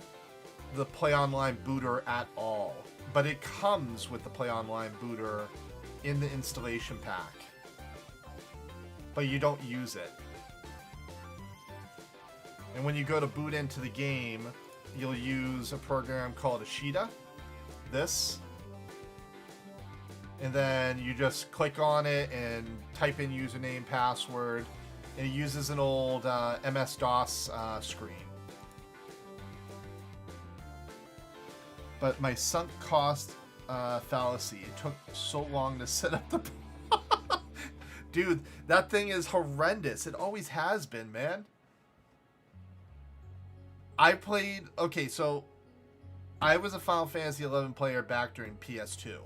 Play Online booter at all, but it comes with the Play Online booter in the installation pack, but you don't use it. And when you go to boot into the game, you'll use a program called Ashita, this, and then you just click on it and type in username, password, and it uses an old MS-DOS screen. But my sunk cost fallacy, it took so long to set up the... Dude, that thing is horrendous. It always has been, man. I played... Okay, so I was a Final Fantasy XI player back during PS2.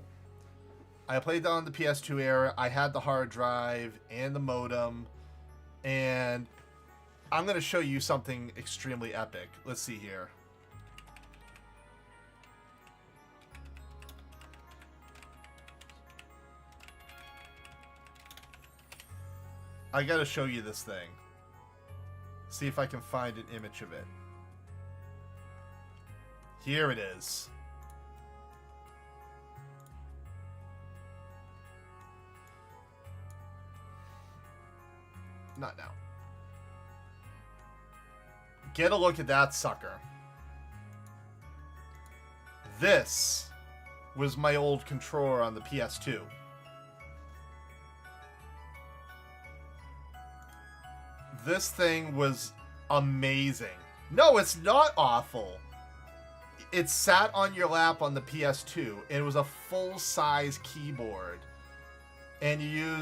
I played on the PS2 era. I had the hard drive and the modem. And I'm going to show you something extremely epic. Let's see here. I gotta show you this thing. See if I can find an image of it. Here it is. Not now. Get a look at that sucker. This was my old controller on the PS2. This thing was amazing. No, it's not awful. It sat on your lap on the PS2, and it was a full-size keyboard. And you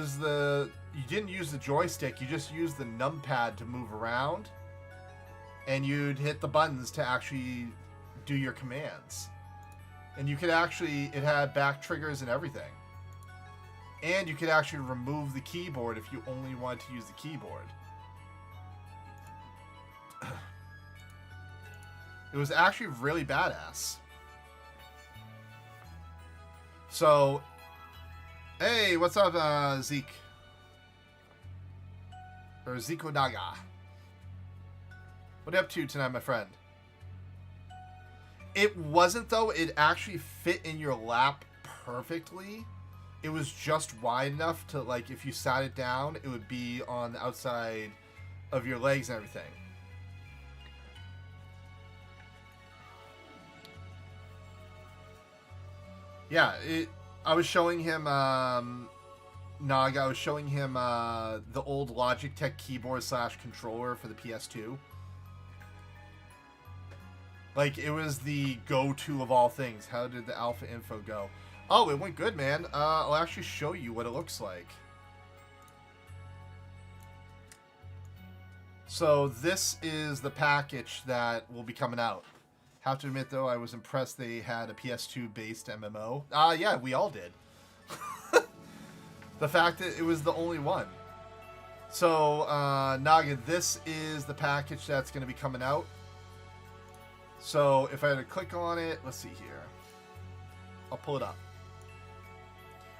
didn't use the joystick, you just used the numpad to move around. And you'd hit the buttons to actually do your commands. And you could actually, it had back triggers and everything. And you could actually remove the keyboard if you only wanted to use the keyboard. It was actually really badass. So, hey, what's up, Zeke? Or Zeko Naga. What are you up to tonight, my friend? It wasn't, though. It actually fit in your lap perfectly. It was just wide enough to, like, if you sat it down, it would be on the outside of your legs and everything. Yeah, I was showing him, Naga, I was showing him the old Logitech keyboard / controller for the PS2. Like, it was the go-to of all things. How did the alpha info go? Oh, it went good, man. I'll actually show you what it looks like. So this is the package that will be coming out. Have to admit, though, I was impressed they had a PS2-based MMO. Yeah, we all did. The fact that it was the only one. So, Naga, this is the package that's going to be coming out. So, if I had to click on it, let's see here. I'll pull it up.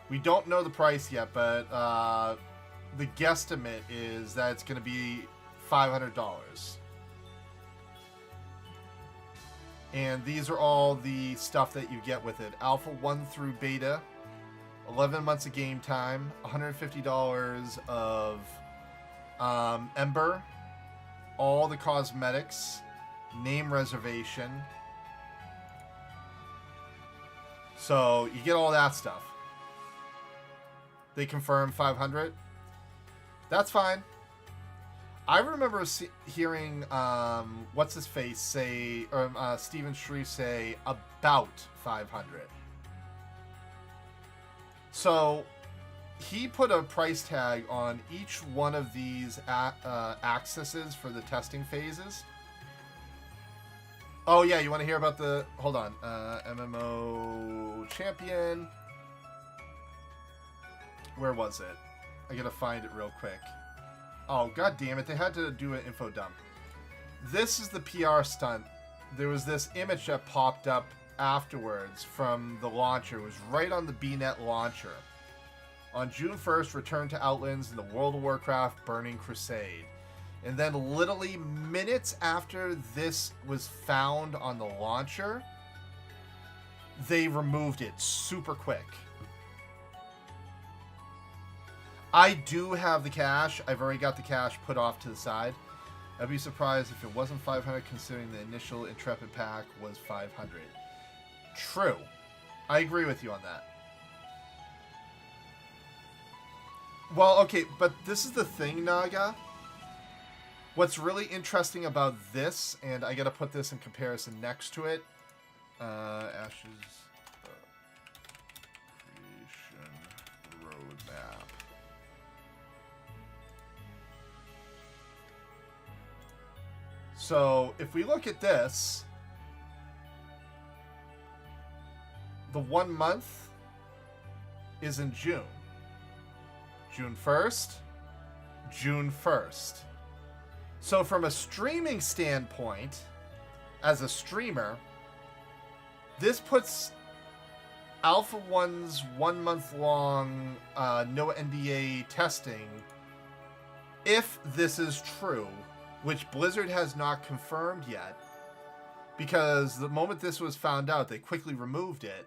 We don't know the price yet, but the guesstimate is that it's going to be $500. And these are all the stuff that you get with it. Alpha 1 through Beta, 11 months of game time, $150 of Ember, all the cosmetics, name reservation. So you get all that stuff. They confirm 500. That's fine. I remember hearing what's his face say, or Steven Shreve say about 500. So he put a price tag on each one of these accesses for the testing phases. Oh yeah, you want to hear about the? Hold on, MMO champion. Where was it? I gotta find it real quick. Oh, god damn it, they had to do an info dump. This is the PR stunt. There was this image that popped up afterwards from the launcher. It was right on the BNet launcher. On June 1st, return to Outlands in the World of Warcraft Burning Crusade. And then literally minutes after this was found on the launcher, they removed it super quick. I do have the cash. I've already got the cash put off to the side. I'd be surprised if it wasn't 500 considering the initial Intrepid pack was 500. True. I agree with you on that. Well, okay, but this is the thing, Naga. What's really interesting about this, and I gotta put this in comparison next to it. Ashes Creation Roadmap. So, if we look at this, the 1 month is in June. June 1st, June 1st. So from a streaming standpoint, as a streamer, this puts Alpha 1's 1 month long no NDA testing, if this is true, which Blizzard has not confirmed yet, because the moment this was found out, they quickly removed it.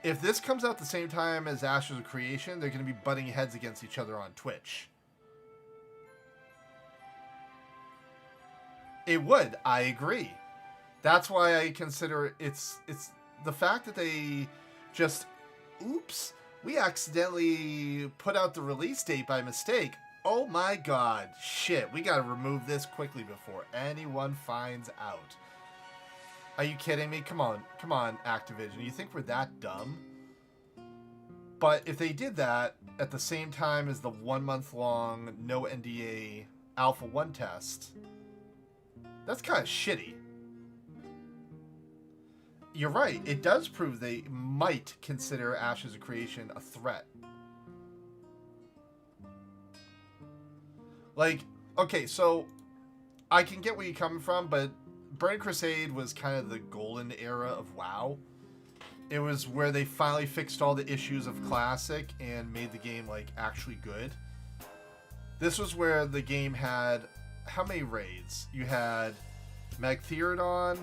If this comes out the same time as Ashes of Creation, they're going to be butting heads against each other on Twitch. It would. I agree. That's why I consider it's the fact that they just, oops, we accidentally put out the release date by mistake. Oh my god, shit, we gotta remove this quickly before anyone finds out. Are you kidding me? Come on, Activision. You think we're that dumb? But if they did that at the same time as the 1 month long no NDA Alpha 1 test, that's kind of shitty. You're right, it does prove they might consider Ashes of Creation a threat. Like, okay, so I can get where you're coming from, but Burning Crusade was kind of the golden era of WoW. It was where they finally fixed all the issues of Classic and made the game, like, actually good. This was where the game had... How many raids? You had Magtheridon,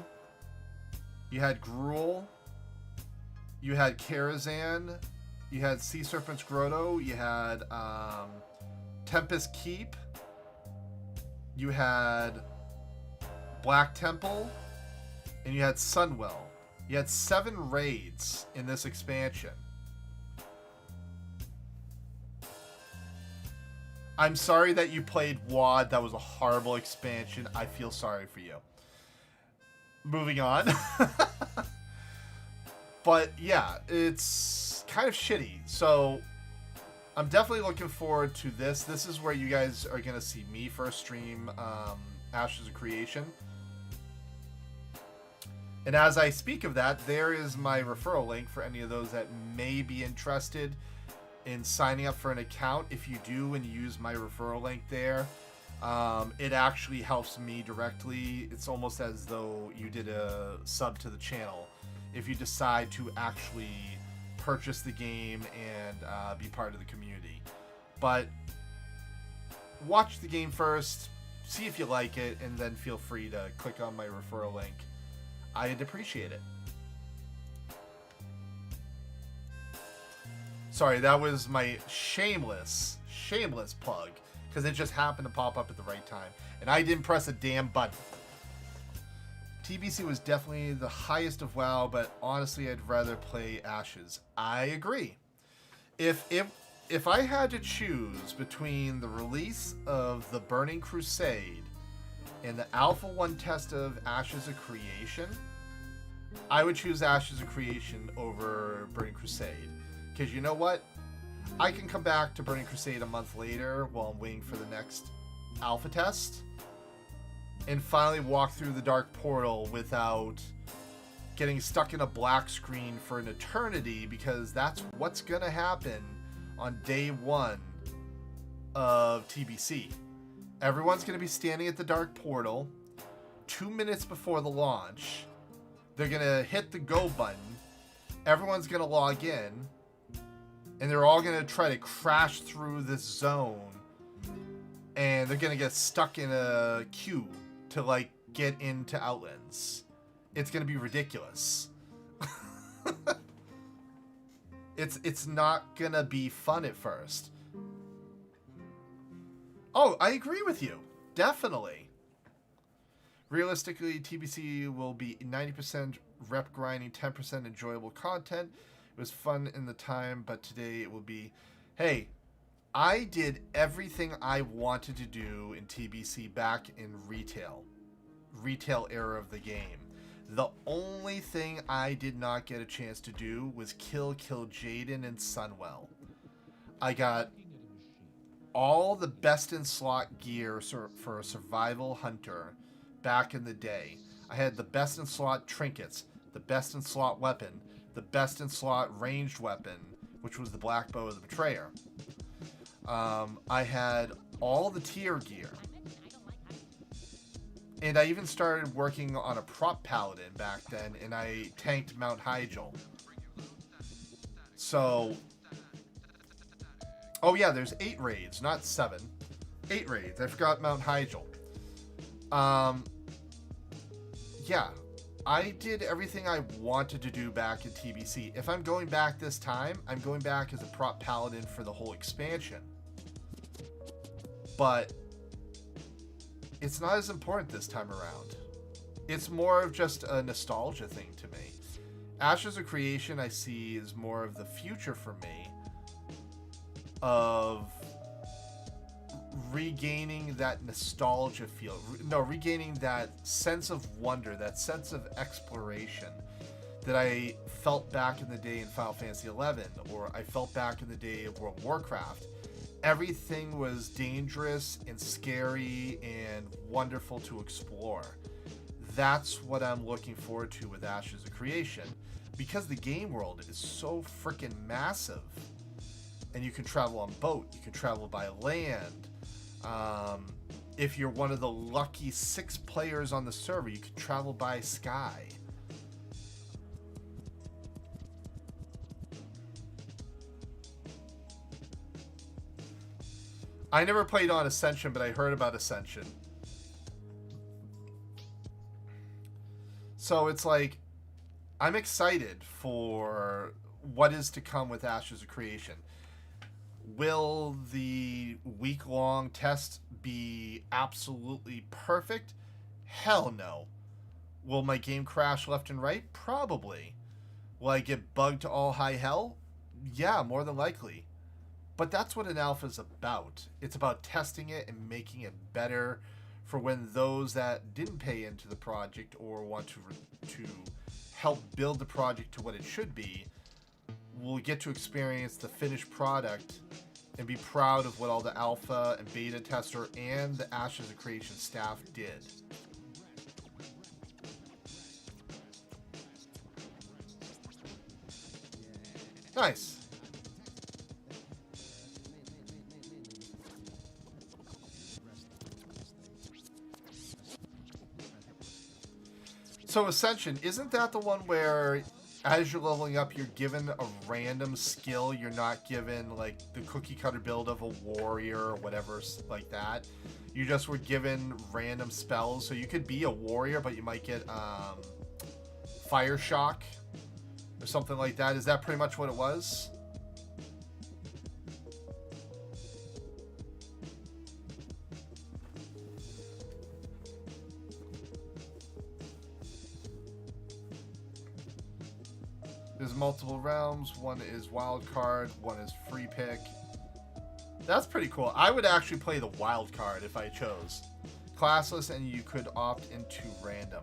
you had Gruul, you had Karazhan, you had Sea Serpent's Grotto, you had Tempest Keep, you had Black Temple, and you had Sunwell. You had 7 raids in this expansion. I'm sorry that you played WOD. That was a horrible expansion. I feel sorry for you. Moving on. But yeah, it's kind of shitty. So I'm definitely looking forward to this. This is where you guys are going to see me first stream Ashes of Creation. And as I speak of that, there is my referral link for any of those that may be interested in signing up for an account. If you do and you use my referral link there, it actually helps me directly. It's almost as though you did a sub to the channel if you decide to actually purchase the game and be part of the community. But watch the game first, see if you like it, and then feel free to click on my referral link. I'd appreciate it. Sorry, that was my shameless plug, because it just happened to pop up at the right time, and I didn't press a damn button. TBC was definitely the highest of WoW, but honestly, I'd rather play Ashes. I agree. If I had to choose between the release of the Burning Crusade and the Alpha 1 test of Ashes of Creation, I would choose Ashes of Creation over Burning Crusade. Because you know what? I can come back to Burning Crusade a month later while I'm waiting for the next alpha test and finally walk through the Dark Portal without getting stuck in a black screen for an eternity, because that's what's going to happen on day 1 of TBC. Everyone's going to be standing at the Dark Portal 2 minutes before the launch. They're going to hit the go button. Everyone's going to log in. And they're all going to try to crash through this zone. And they're going to get stuck in a queue to, like, get into Outlands. It's going to be ridiculous. It's not going to be fun at first. Oh, I agree with you. Definitely. Realistically, TBC will be 90% rep grinding, 10% enjoyable content. It was fun in the time, but today it will be, hey, I did everything I wanted to do in TBC back in retail era of the game. The only thing I did not get a chance to do was kill Jaden and Sunwell. I got all the best in slot gear for a survival hunter back in the day. I had the best in slot trinkets, the best in slot weapon, the best in slot ranged weapon, which was the Black Bow of the Betrayer. I had all the tier gear. And I even started working on a prop paladin back then, and I tanked Mount Hyjal. So, oh yeah, there's 8 raids, not 7. 8 raids. I forgot Mount Hyjal. Yeah, I did everything I wanted to do back in TBC. If I'm going back this time, I'm going back as a prop paladin for the whole expansion. But it's not as important this time around. It's more of just a nostalgia thing to me. Ashes of Creation I see is more of the future for me of regaining that nostalgia feel. No, regaining that sense of wonder, that sense of exploration that I felt back in the day in Final Fantasy XI, or I felt back in the day of World of Warcraft. Everything was dangerous and scary and wonderful to explore. That's what I'm looking forward to with Ashes of Creation, because the game world is so freaking massive. And you can travel on boat, you can travel by land. If you're one of the lucky 6 players on the server, you can travel by sky. I never played on Ascension, but I heard about Ascension. So it's like, I'm excited for what is to come with Ashes of Creation. Will the week-long test be absolutely perfect? Hell no. Will my game crash left and right? Probably. Will I get bugged to all high hell? Yeah, more than likely. But that's what an alpha is about. It's about testing it and making it better for when those that didn't pay into the project or want to help build the project to what it should be will get to experience the finished product and be proud of what all the alpha and beta tester and the Ashes of Creation staff did. Nice. So Ascension, isn't that the one where as you're leveling up, you're given a random skill? You're not given like the cookie cutter build of a warrior or whatever like that. You just were given random spells. So you could be a warrior, but you might get fire shock or something like that. Is that pretty much what it was? There's multiple realms. One is wild card. One is free pick. That's pretty cool. I would actually play the wild card if I chose. Classless, and you could opt into random.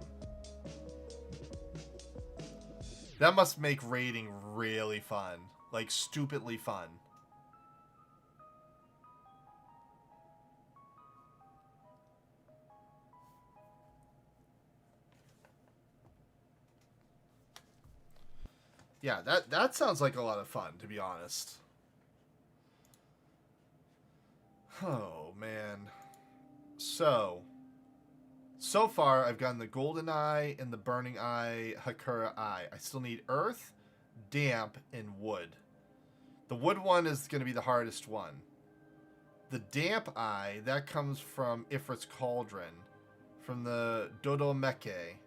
That must make raiding really fun. Like, stupidly fun. Yeah, that sounds like a lot of fun, to be honest. Oh, man. So far, I've gotten the Golden Eye and the Burning Eye, Hakura Eye. I still need Earth, Damp, and Wood. The Wood one is going to be the hardest one. The Damp Eye, that comes from Ifrit's Cauldron, from the Dodo Meke.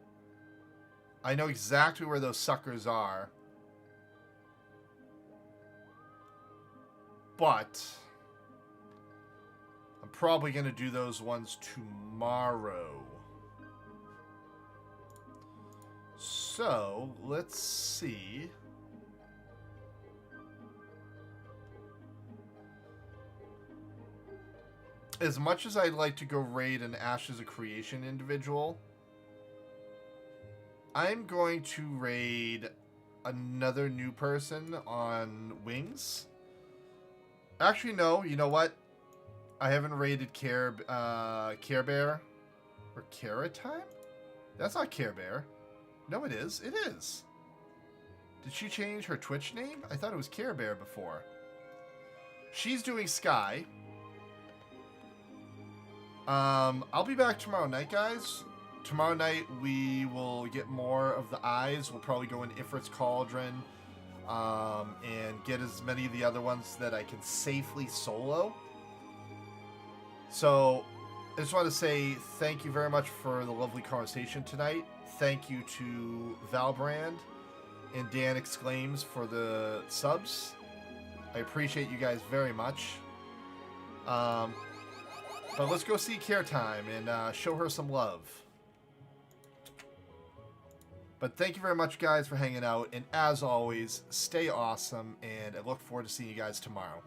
I know exactly where those suckers are. But I'm probably going to do those ones tomorrow. So, let's see. As much as I'd like to go raid an Ashes of Creation individual, I'm going to raid another new person on Wings. Actually, no. You know what? I haven't raided Care Bear. Or Carrot Time? That's not Care Bear. No, it is. It is. Did she change her Twitch name? I thought it was Care Bear before. She's doing Sky. I'll be back tomorrow night, guys. Tomorrow night, we will get more of the eyes. We'll probably go in Ifrit's Cauldron. And get as many of the other ones that I can safely solo. So, I just want to say thank you very much for the lovely conversation tonight. Thank you to Valbrand and Dan Exclaims for the subs. I appreciate you guys very much. But let's go see Care Time and show her some love. But thank you very much, guys, for hanging out. And as always, stay awesome. And I look forward to seeing you guys tomorrow.